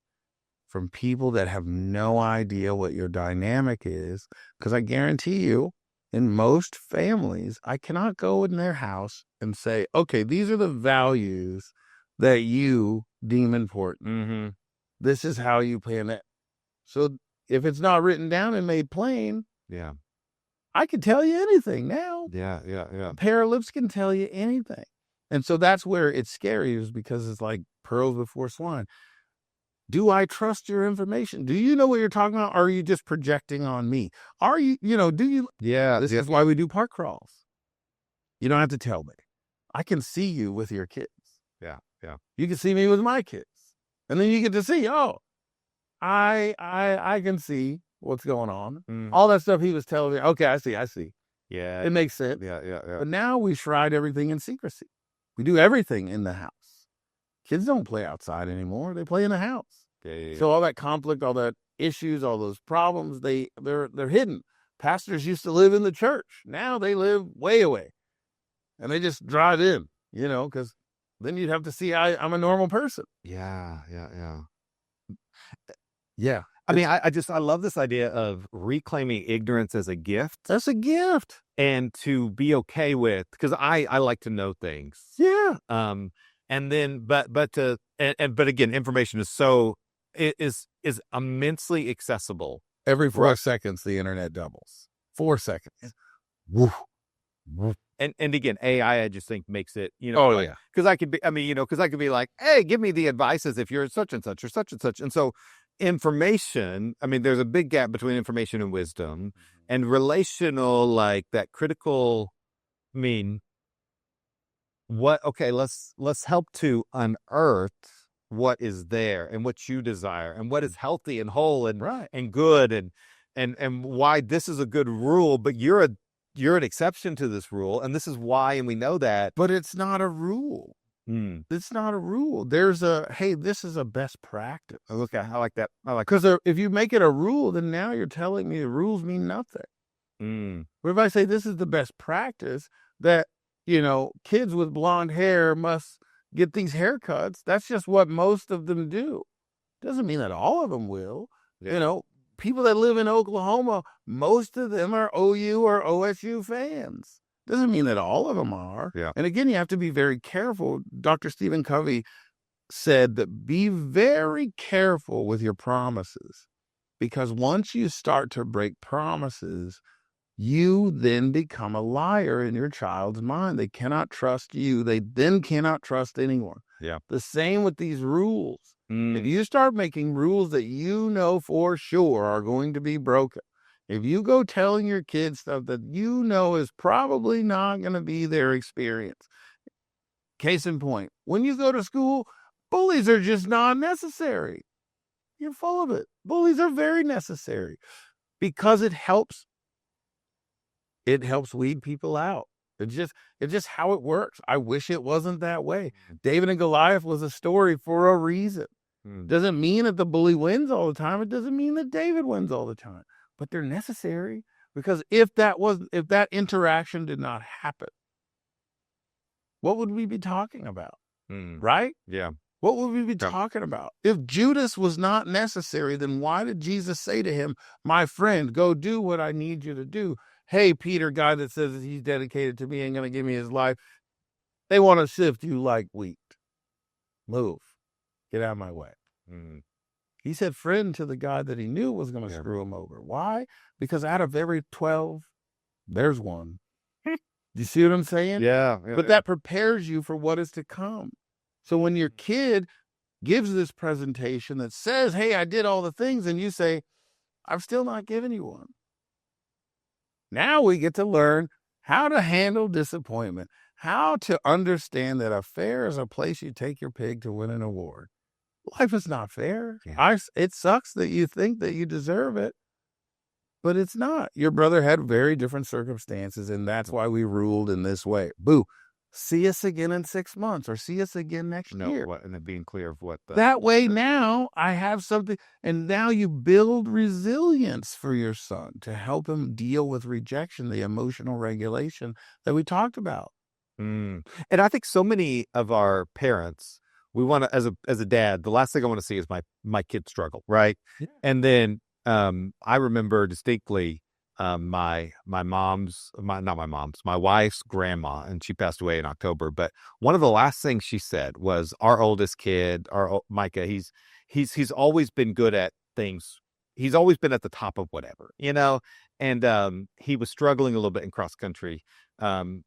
from people that have no idea what your dynamic is. Because I guarantee you, in most families, I cannot go in their house and say, okay, these are the values that you deem important. Mm-hmm. This is how you plan it. So if it's not written down and made plain, yeah, I can tell you anything now. Yeah. A pair of lips can tell you anything. And so that's where it's scary, is because it's like pearls before swine. Do I trust your information? Do you know what you're talking about? Or are you just projecting on me? Are you, do you? Yeah. This is why we do park crawls. You don't have to tell me. I can see you with your kids. Yeah. You can see me with my kids. And then you get to see, I can see what's going on. All that stuff he was telling me. Okay, I see. Yeah. It makes sense. Yeah. But now we shrine everything in secrecy. We do everything in the house. Kids don't play outside anymore. They play in the house. Yeah. So all that conflict, all that issues, all those problems, they're hidden. Pastors used to live in the church. Now they live way away. And they just drive in, because then you'd have to see I'm a normal person. Yeah. Yeah. I mean, I love this idea of reclaiming ignorance as a gift. That's a gift. And to be okay with, because I like to know things. Yeah. And then, but again, information is immensely accessible. Every 4 seconds, the internet doubles. 4 seconds. Woof. And again, AI, I just think makes it, Oh, yeah. Because I could be like, hey, give me the advices if you're such and such or such and such. And so information, I mean, there's a big gap between information and wisdom and relational, like that critical, let's help to unearth what is there and what you desire and what is healthy and whole and right. and good and why this is a good rule, but you're an exception to this rule, and this is why, and we know that. But it's not a rule. It's not a rule. There's hey, this is a best practice. Okay, I like that. Because if you make it a rule, then now you're telling me the rules mean nothing. But if I say this is the best practice, that, kids with blonde hair must get these haircuts, that's just what most of them do. Doesn't mean that all of them will. Yeah. People that live in Oklahoma, most of them are OU or OSU fans. Doesn't mean that all of them are. Yeah. And again, you have to be very careful. Dr. Stephen Covey said that be very careful with your promises, because once you start to break promises, you then become a liar in your child's mind. They cannot trust you. They then cannot trust anyone. Yeah. The same with these rules. If you start making rules that you know for sure are going to be broken, If you go telling your kids stuff that you know is probably not going to be their experience. Case in point, when you go to school, bullies are just not necessary. You're full of it. Bullies are very necessary because it helps weed people out. It's just how it works. I wish it wasn't that way. David and Goliath was a story for a reason. Doesn't mean that the bully wins all the time. It doesn't mean that David wins all the time. But they're necessary, because if that interaction did not happen, what would we be talking about? Right? Yeah. What would we be talking about? If Judas was not necessary, then why did Jesus say to him, my friend, go do what I need you to do? Hey, Peter, guy that says that he's dedicated to me and going to give me his life, they want to sift you like wheat. Move. Get out of my way. He said friend to the guy that he knew was going to screw him over. Why? Because out of every 12, there's one. Do you see what I'm saying? Yeah. But that prepares you for what is to come. So when your kid gives this presentation that says, hey, I did all the things, and you say, I've still not given you one. Now we get to learn how to handle disappointment, how to understand that a fair is a place you take your pig to win an award. Life is not fair. It sucks that you think that you deserve it, but it's not. Your brother had very different circumstances, and that's why we ruled in this way. Boo. See us again in 6 months, or see us again next year. And then being clear of what that way now I have something, and now you build resilience for your son to help him deal with rejection, the emotional regulation that we talked about. And I think so many of our parents, we want to, as a dad, the last thing I want to see is my kid struggle, right? Yeah. And then I remember distinctly my wife's grandma, and she passed away in October. But one of the last things she said was, our oldest kid, Micah, he's always been good at things. He's always been at the top of whatever, and he was struggling a little bit in cross country. And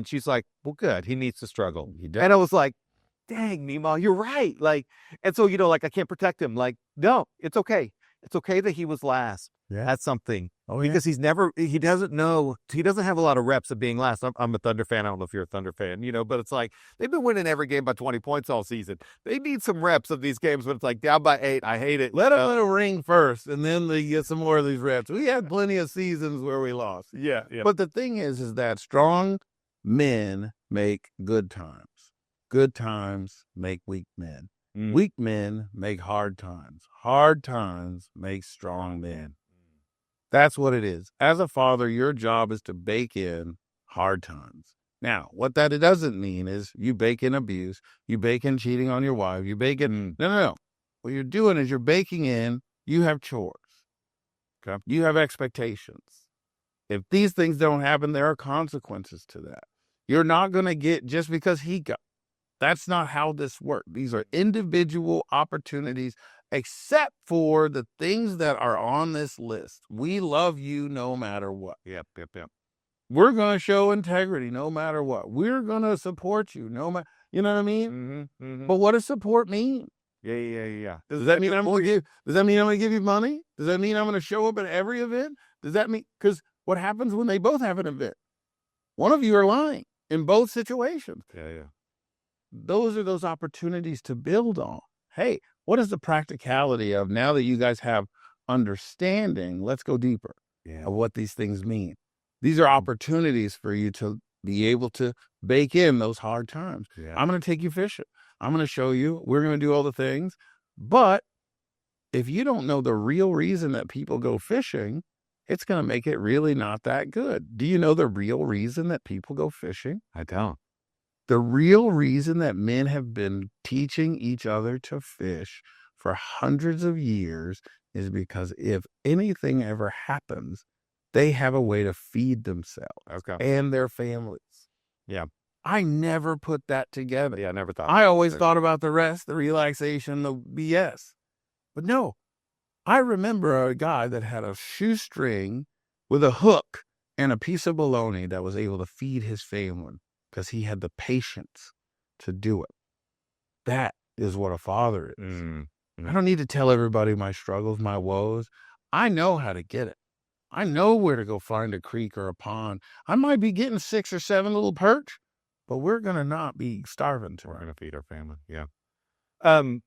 she's like, well, good. He needs to struggle. And I was like, dang, Mima, you're right. And so, I can't protect him. No, it's okay. It's okay that he was last. Yeah. That's something. Because he doesn't know, he doesn't have a lot of reps of being last. I'm a Thunder fan. I don't know if you're a Thunder fan, but it's like, they've been winning every game by 20 points all season. They need some reps of these games when it's like down by 8. I hate it. Let them ring first, and then they get some more of these reps. We had plenty of seasons where we lost. Yeah. But the thing is that strong men make good times. Good times make weak men. Weak men make hard times. Hard times make strong men. That's what it is. As a father, your job is to bake in hard times. Now, what that doesn't mean is you bake in abuse, you bake in cheating on your wife, you bake in... No. What you're doing is you're baking in, you have chores. Okay? You have expectations. If these things don't happen, there are consequences to that. You're not going to get just because he got. That's not how this works. These are individual opportunities, except for the things that are on this list. We love you no matter what. Yep. We're going to show integrity no matter what. We're going to support you no matter, you know what I mean? Mm-hmm. But what does support mean? Yeah. Does that mean I'm going to give you money? Does that mean I'm going to show up at every event? Does that mean, because what happens when they both have an event? One of you are lying in both situations. Yeah. Those are those opportunities to build on. Hey, what is the practicality of, now that you guys have understanding, let's go deeper of what these things mean. These are opportunities for you to be able to bake in those hard times. Yeah. I'm going to take you fishing. I'm going to show you. We're going to do all the things. But if you don't know the real reason that people go fishing, it's going to make it really not that good. Do you know the real reason that people go fishing? I don't. The real reason that men have been teaching each other to fish for hundreds of years is because if anything ever happens, they have a way to feed themselves and their families. Yeah. I never put that together. Yeah, I never thought. I always thought about the rest, the relaxation, the BS. But no, I remember a guy that had a shoestring with a hook and a piece of bologna that was able to feed his family, because he had the patience to do it. That is what a father is. I don't need to tell everybody my struggles, my woes. I know how to get it. I know where to go find a creek or a pond. I might be getting 6 or 7 little perch, but we're going to not be starving to. We're going to feed our family. Yeah. Um,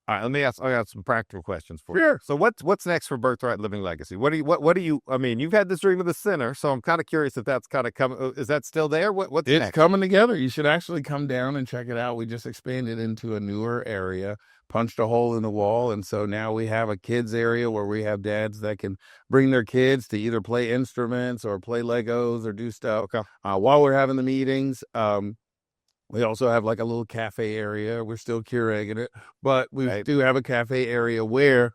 all right, let me ask. I got some practical questions for you. Sure. So, what's next for Birthright Living Legacy? What do you? I mean, you've had this dream of the center, so I'm kind of curious if that's kind of come. Is that still there? What's It's next? coming together. You should actually come down and check it out. We just expanded into a newer area, punched a hole in the wall, and so now we have a kids area where we have dads that can bring their kids to either play instruments or play Legos or do stuff. Okay. While we're having the meetings. We also have like a little cafe area. We're still curating it, but we do have a cafe area where,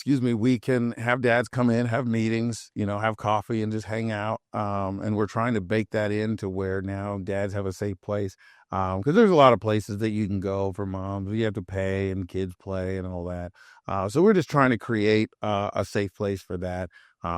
we can have dads come in, have meetings, have coffee and just hang out. And we're trying to bake that into where now dads have a safe place. Because there's a lot of places that you can go for moms. You have to pay and kids play and all that. So we're just trying to create a safe place for that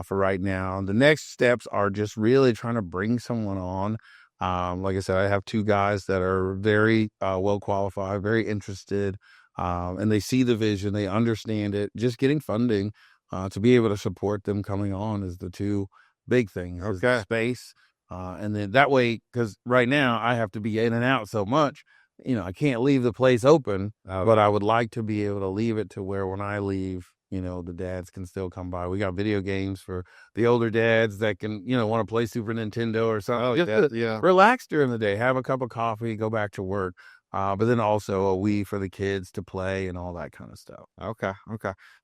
for right now. The next steps are just really trying to bring someone on. Like I said, I have 2 guys that are very well qualified, very interested, and they see the vision, they understand it. Just getting funding to be able to support them coming on is the 2 big things. Okay. Space, and then that way, because right now I have to be in and out so much, I can't leave the place open, but I would like to be able to leave it to where when I leave, the dads can still come by. We got video games for the older dads that can, want to play Super Nintendo or something. Relax during the day, have a cup of coffee, go back to work. But then also a Wii for the kids to play and all that kind of stuff. Okay.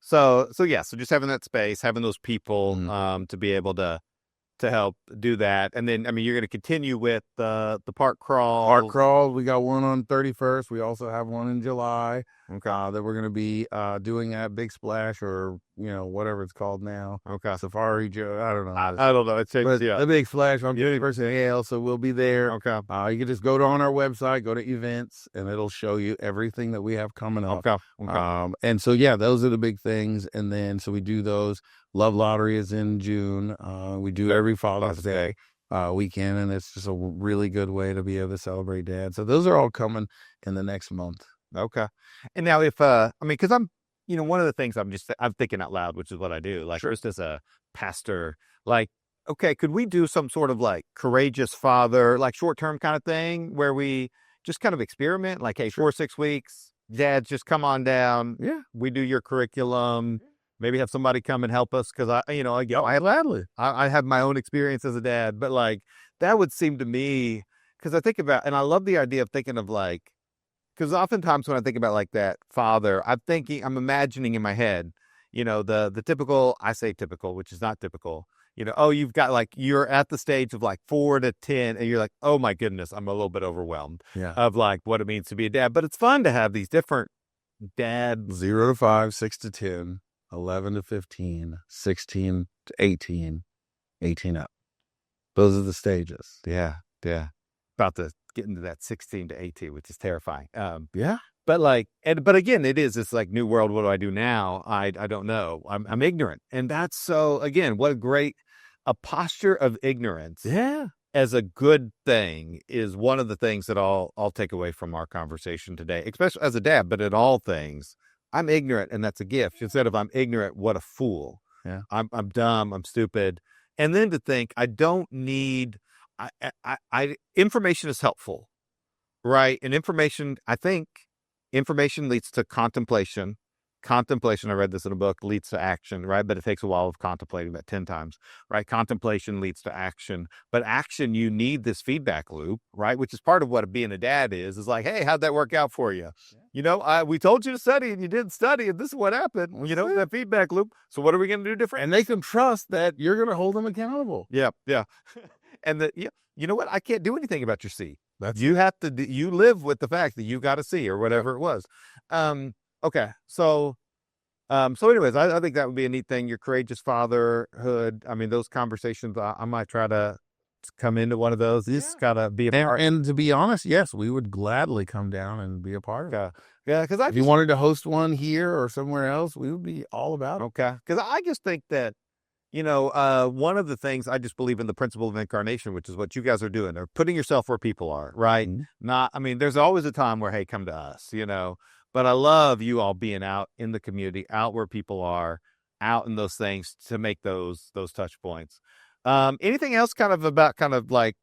So just having that space, having those people to be able to help do that. And then, I mean, you're going to continue with the park crawl. Park crawl. We got one on 31st. We also have one in July. Okay. That we're going to be doing at Big Splash or, whatever it's called now. Okay. Safari Joe. I don't know. I don't know. It's the Big Splash on 21st and AL, so we'll be there. Okay. You can just go on our website, go to events, and it'll show you everything that we have coming up. Okay. And so, those are the big things. And then, so we do those. Love Lottery is in June. We do every Father's Day weekend, and it's just a really good way to be able to celebrate dad. So those are all coming in the next month. Okay. And now if, because I'm, one of the things I'm thinking out loud, which is what I do, like just as a pastor, like, okay, could we do some sort of like courageous father, like short-term kind of thing where we just kind of experiment, like, hey, 4 or 6 weeks, dads, just come on down. Yeah. We do your curriculum. Maybe have somebody come and help us because I have my own experience as a dad, but like that would seem to me, because I think about, and I love the idea of thinking of like, because oftentimes when I think about like that father, I'm imagining in my head, the typical, I say typical, which is not typical, you've got like, you're at the stage of like 4 to 10 and you're like, oh my goodness, I'm a little bit overwhelmed of like what it means to be a dad. But it's fun to have these different dads. 0 to 5, 6 to 10. 11 to 15, 16 to 18, 18 up. Those are the stages. Yeah. About to get into that 16 to 18, which is terrifying. Yeah. But like, but again, it's like new world. What do I do now? I don't know. I'm ignorant. And that's so, again, what a posture of ignorance. Yeah. As a good thing is one of the things that I'll take away from our conversation today, especially as a dad, but in all things. I'm ignorant, and that's a gift. Instead of I'm ignorant, what a fool. Yeah. I'm dumb, I'm stupid. And then to think I don't need information is helpful, right? And I think information leads to contemplation. Contemplation, I read this in a book, leads to action, right? But it takes a while of contemplating that 10 times, right? Contemplation leads to action. But action, you need this feedback loop, right? Which is part of what being a dad is like, hey, how'd that work out for you? We told you to study and you didn't study and this is what happened, that feedback loop. So what are we going to do different? And they can trust that you're going to hold them accountable. Yeah. And you know what? I can't do anything about your C. You have to, you live with the fact that you got a C or whatever it was. Okay. So anyways, I think that would be a neat thing. Your courageous fatherhood. I mean, those conversations, I might try to come into one of those. This gotta be a part. And to be honest, yes, we would gladly come down and be a part of it. Yeah. Cause if you wanted to host one here or somewhere else, we would be all about it. Okay. Cause I just think that, one of the things I just believe in the principle of incarnation, which is what you guys are doing, or putting yourself where people are, right? Mm-hmm. There's always a time where, hey, come to us, but I love you all being out in the community, out where people are, out in those things to make those touch points. Anything else kind of about kind of like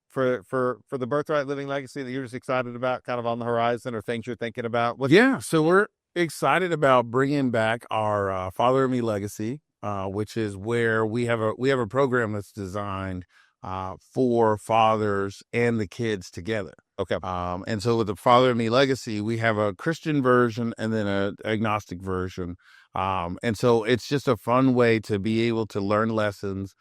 for the Birthright Living Legacy that you're just excited about, kind of on the horizon, or things you're thinking about? Yeah, so we're excited about bringing back our Father and Me Legacy, which is where we have a program that's designed for fathers and the kids together. Okay. And so with the Father and Me Legacy, we have a Christian version and then an agnostic version. And so it's just a fun way to be able to learn lessons,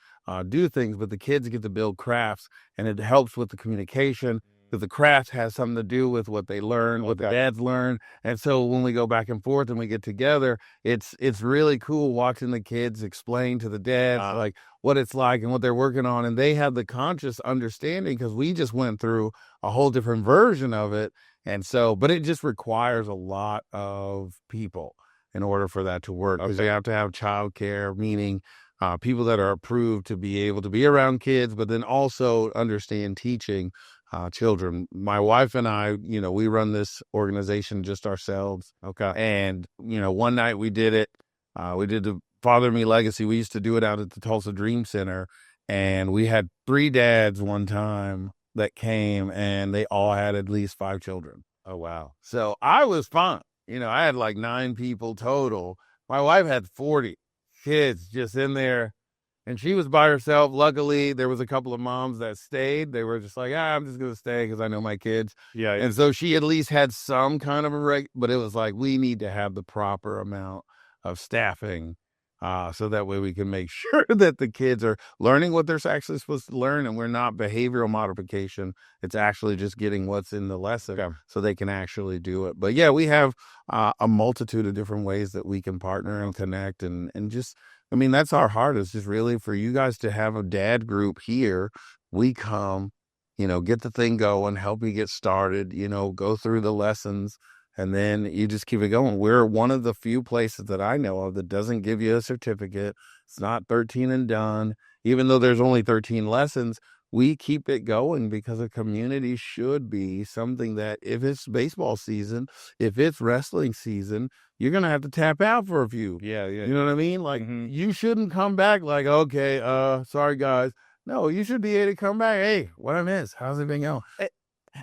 do things, but the kids get to build crafts, and it helps with the communication. Because the craft has something to do with what they learn, what the dads learn. And so when we go back and forth and we get together, it's really cool watching the kids explain to the dads like what it's like and what they're working on. And they have the conscious understanding, because we just went through a whole different version of it. And so, but it just requires a lot of people in order for that to work, because you have to have childcare, meaning people that are approved to be able to be around kids, but then also understand teaching children. My wife and I, we run this organization just ourselves. Okay. And, one night we did it. We did the Father and Me Legacy. We used to do it out at the Tulsa Dream Center. And we had 3 dads one time that came, and they all had at least 5 children. Oh, wow. So I was fine. I had like 9 people total. My wife had 40 kids just in there. And she was by herself. Luckily, there was a couple of moms that stayed. They were just like, I'm just going to stay because I know my kids. Yeah. And so she at least had some kind of but it was like, we need to have the proper amount of staffing so that way we can make sure that the kids are learning what they're actually supposed to learn. And we're not behavioral modification. It's actually just getting what's in the lesson so they can actually do it. But yeah, we have a multitude of different ways that we can partner and connect and just, that's our heart, is just really for you guys to have a dad group here. We come, get the thing going, help you get started, go through the lessons, and then you just keep it going. We're one of the few places that I know of that doesn't give you a certificate. It's not 13 and done. Even though there's only 13 lessons, we keep it going because a community should be something that if it's baseball season, if it's wrestling season, you're going to have to tap out for a few. Yeah. You know what I mean? Like, you shouldn't come back like, okay, sorry, guys. No, you should be able to come back. Hey, what I miss? How's everything going?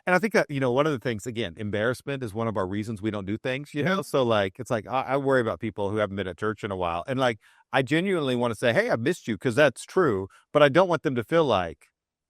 And I think that, one of the things, again, embarrassment is one of our reasons we don't do things, So, like, it's like, I worry about people who haven't been at church in a while. And, like, I genuinely want to say, hey, I missed you, because that's true. But I don't want them to feel like,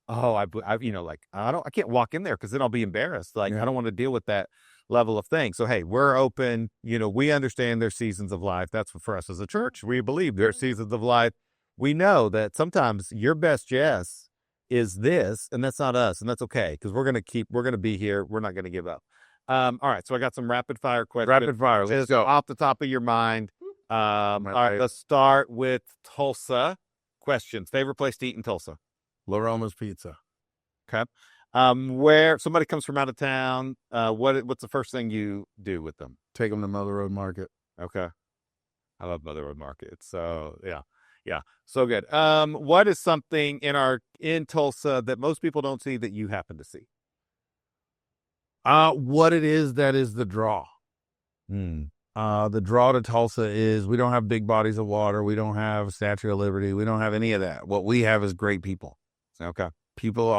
oh, I can't walk in there because then I'll be embarrassed. Like, I don't want to deal with that level of thing. So, hey, we're open. We understand there's seasons of life. That's for us as a church. We believe there's seasons of life. We know that sometimes your best yes is this, and that's not us, and that's okay, because we're going to be here. We're not going to give up. All right. So I got some rapid fire questions. Rapid fire. Let's go. Off the top of your mind. All right. Let's start with Tulsa questions. Favorite place to eat in Tulsa? La Roma's Pizza. Okay. Where somebody comes from out of town, what's the first thing you do with them? Take them to Mother Road Market. Okay. I love Mother Road Market. So yeah. So good. What is something in Tulsa that most people don't see that you happen to see? What it is that is the draw. The draw to Tulsa is we don't have big bodies of water. We don't have Statue of Liberty. We don't have any of that. What we have is great people. Okay. People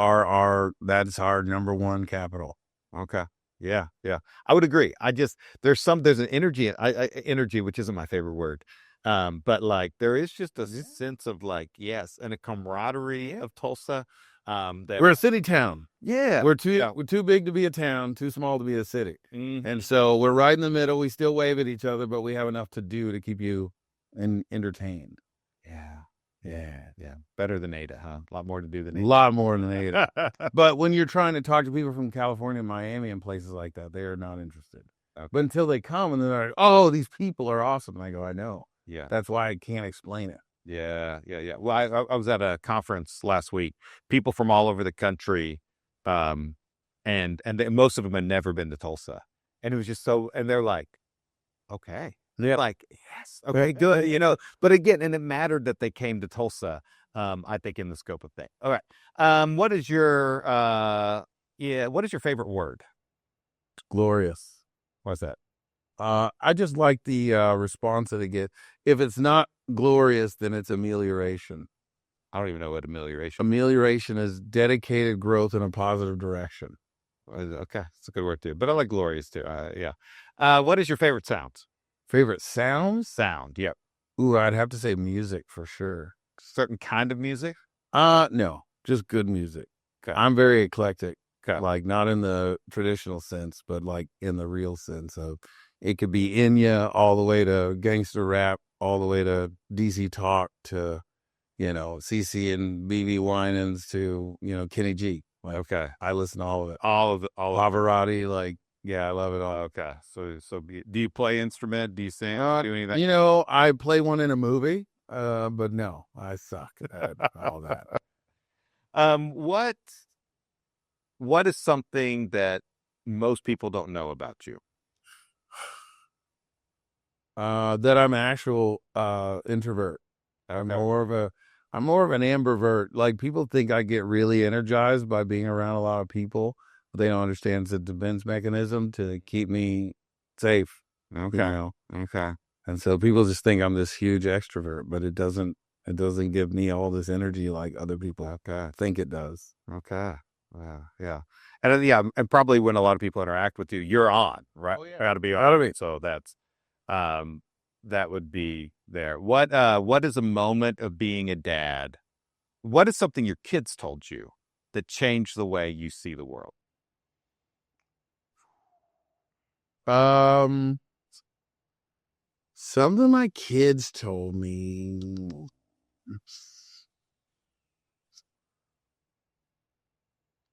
that's our number one capital. Okay. Yeah. I would agree. There's an energy, which isn't my favorite word. But like, there is just a sense of like, yes, and a camaraderie of Tulsa. We're a city town. Yeah. We're too big to be a town, too small to be a city. And so we're right in the middle. We still wave at each other, but we have enough to do to keep you entertained. Yeah. Better than Ada, huh? A lot more to do than Ada. A lot more than Ada. But when you're trying to talk to people from California, Miami, and places like that, they are not interested. Okay. But until they come and they're like, oh, these people are awesome. And I go, I know. Yeah. That's why I can't explain it. Yeah. Well, I was at a conference last week. People from all over the country, and most of them had never been to Tulsa. And it was just and they're like, okay. They're like, yes, okay, good, But again, and it mattered that they came to Tulsa, I think, in the scope of things. All right. What is your favorite word? Glorious. What's that? I just like the response that it gets. If it's not glorious, then it's amelioration. I don't even know what amelioration. Amelioration is dedicated growth in a positive direction. Okay, it's a good word too. But I like glorious too. Yeah. What is your favorite sound? Favorite sounds? Sound. Yep. Ooh, I'd have to say music for sure. Certain kind of music. No, just good music. Okay. I'm very eclectic. Okay. Like not in the traditional sense, but like in the real sense of it could be Enya all the way to gangster rap, all the way to DC Talk to, CC and BB Winans to, Kenny G. Like, Okay. I listen to all of it. All of Pavarotti, like, yeah, I love it all. Okay. So do you play instrument? Do you sing? Do anything? I play one in a movie, but no, I suck at all that. What is something that most people don't know about you? That I'm an actual introvert. Okay. I'm more of an ambivert. Like people think I get really energized by being around a lot of people, but they don't understand it's a defense mechanism to keep me safe. Okay. Okay. And so people just think I'm this huge extrovert, but it doesn't give me all this energy like other people think it does. Okay. Yeah. And and probably when a lot of people interact with you, you're on, right? Oh, yeah. Gotta be on. So that's that would be there. What is a moment of being a dad? What is something your kids told you that changed the way you see the world? Something my kids told me.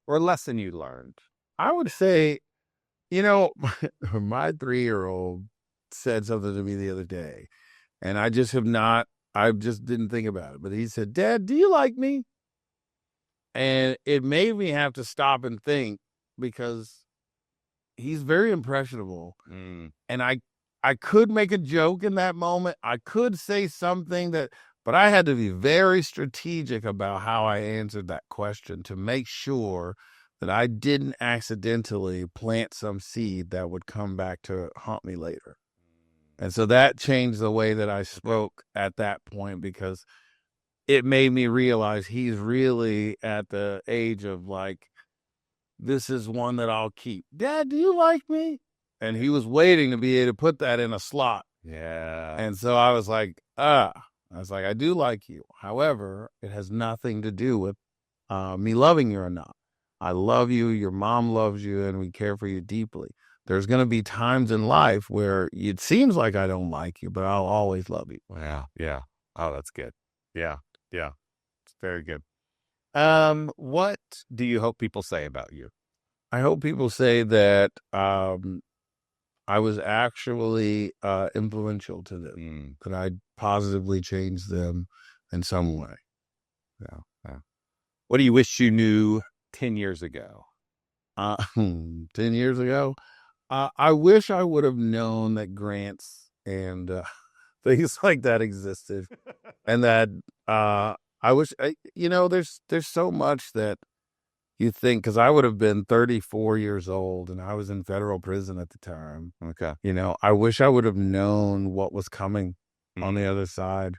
Or a lesson you learned? I would say, my 3-year-old said something to me the other day, and I just didn't think about it. But he said, "Dad, do you like me?" And it made me have to stop and think because he's very impressionable. And I could make a joke in that moment. I could say something but I had to be very strategic about how I answered that question to make sure that I didn't accidentally plant some seed that would come back to haunt me later. And so that changed the way that I spoke at that point because it made me realize he's really at the age of like, this is one that I'll keep. Dad, do you like me? And he was waiting to be able to put that in a slot. Yeah. And so I was like, I do like you. However, it has nothing to do with me loving you or not. I love you. Your mom loves you and we care for you deeply. There's going to be times in life where it seems like I don't like you, but I'll always love you. Yeah. Yeah. Oh, that's good. Yeah. Yeah. It's very good. What do you hope people say about you? I hope people say that I was actually influential to them, that I positively changed them in some way. Yeah. What do you wish you knew 10 years ago? 10 years ago? I wish I would have known that grants and things like that existed. And that I wish, there's so much that you think, because I would have been 34 years old and I was in federal prison at the time. Okay. I wish I would have known what was coming on the other side,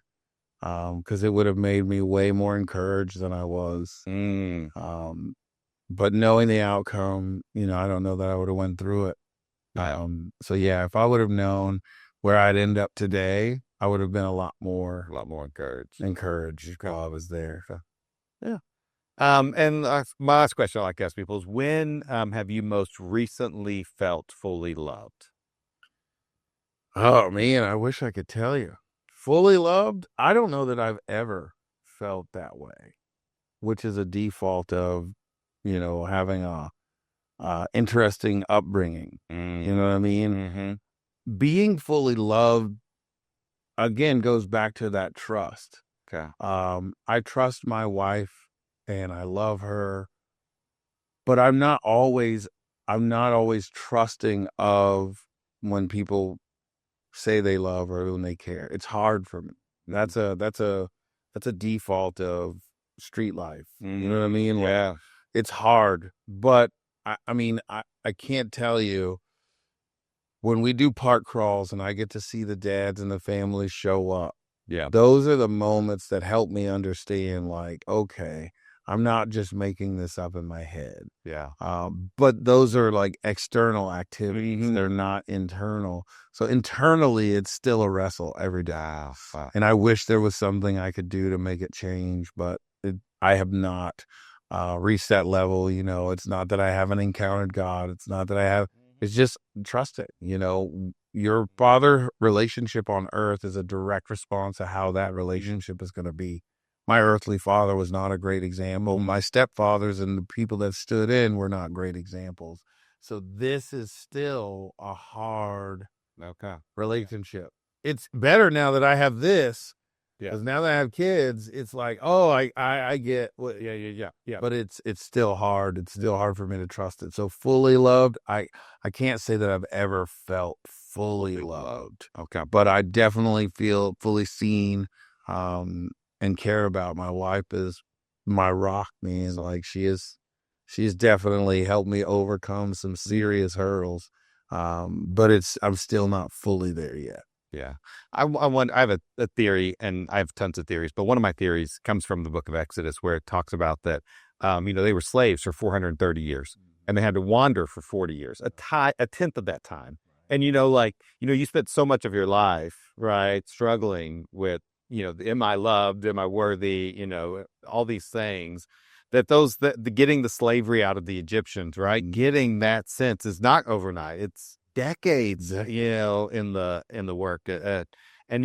because it would have made me way more encouraged than I was. But knowing the outcome, I don't know that I would have went through it. So yeah, if I would have known where I'd end up today, I would have been a lot more encouraged while I was there. So, yeah. And my last question I like to ask people is, when have you most recently felt fully loved? Oh man, I wish I could tell you. Fully loved? I don't know that I've ever felt that way, which is a default of, having a interesting upbringing. You know what I mean? Mm-hmm. Being fully loved, again, goes back to that trust. Okay. I trust my wife and I love her, but I'm not always trusting of when people say they love or when they care. It's hard for me. That's a default of street life. You know what I mean? Yeah. It's hard, but I can't tell you when we do park crawls and I get to see the dads and the families show up, Yeah. those are the moments that help me understand, like, okay, I'm not just making this up in my head. Yeah. But those are like external activities. They're not internal. So internally, it's still a wrestle every day. Wow. And I wish there was something I could do to make it change, but I have not reached that level. You know, it's not that I haven't encountered God. It's not that I have, it's just trust it. You know, your father relationship on earth is a direct response to how that relationship is going to be. My earthly father was not a great example. My stepfathers and the people that stood in were not great examples. So this is still a hard relationship. It's better now that I have this. Yeah. Because now that I have kids, it's like, oh, I get what, yeah. But it's still hard. It's still hard for me to trust it. So fully loved, I can't say that I've ever felt fully loved. Okay. But I definitely feel fully seen, and care about. My wife is my rock, man. Like she's definitely helped me overcome some serious hurdles. But I'm still not fully there yet. Yeah. I have a theory, and I have tons of theories, but one of my theories comes from the book of Exodus, where it talks about that, they were slaves for 430 years and they had to wander for 40 years, a tenth of that time. And, you spent so much of your life, right, struggling with, am I loved? Am I worthy? All these things that getting the slavery out of the Egyptians, right? Getting that sense is not overnight. It's decades, in the work. And,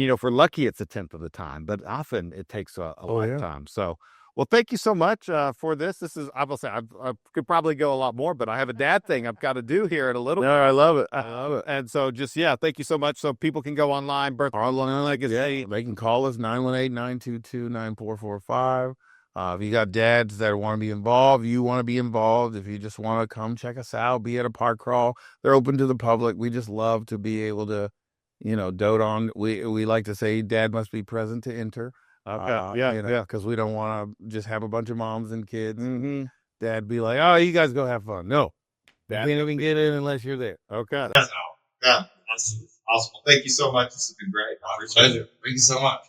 if we're lucky, it's a tenth of the time, but often it takes a lifetime. So, well, thank you so much for this. This is, obviously, I could probably go a lot more, but I have a dad thing I've got to do here in a little bit. No, I love it. I love it. And so just, thank you so much. So people can go online, Birthright Legacy. Yeah, they can call us 918-922-9445. If you got dads that want to be involved, you want to be involved. If you just want to come check us out, be at a park crawl, they're open to the public. We just love to be able to, dote on. We like to say dad must be present to enter. Because we don't want to just have a bunch of moms and kids. Dad be like, oh, you guys go have fun. No, dad can't even get in unless you're there. Okay. Yeah, that's awesome. Thank you so much. This has been great. Pleasure. Thank you so much.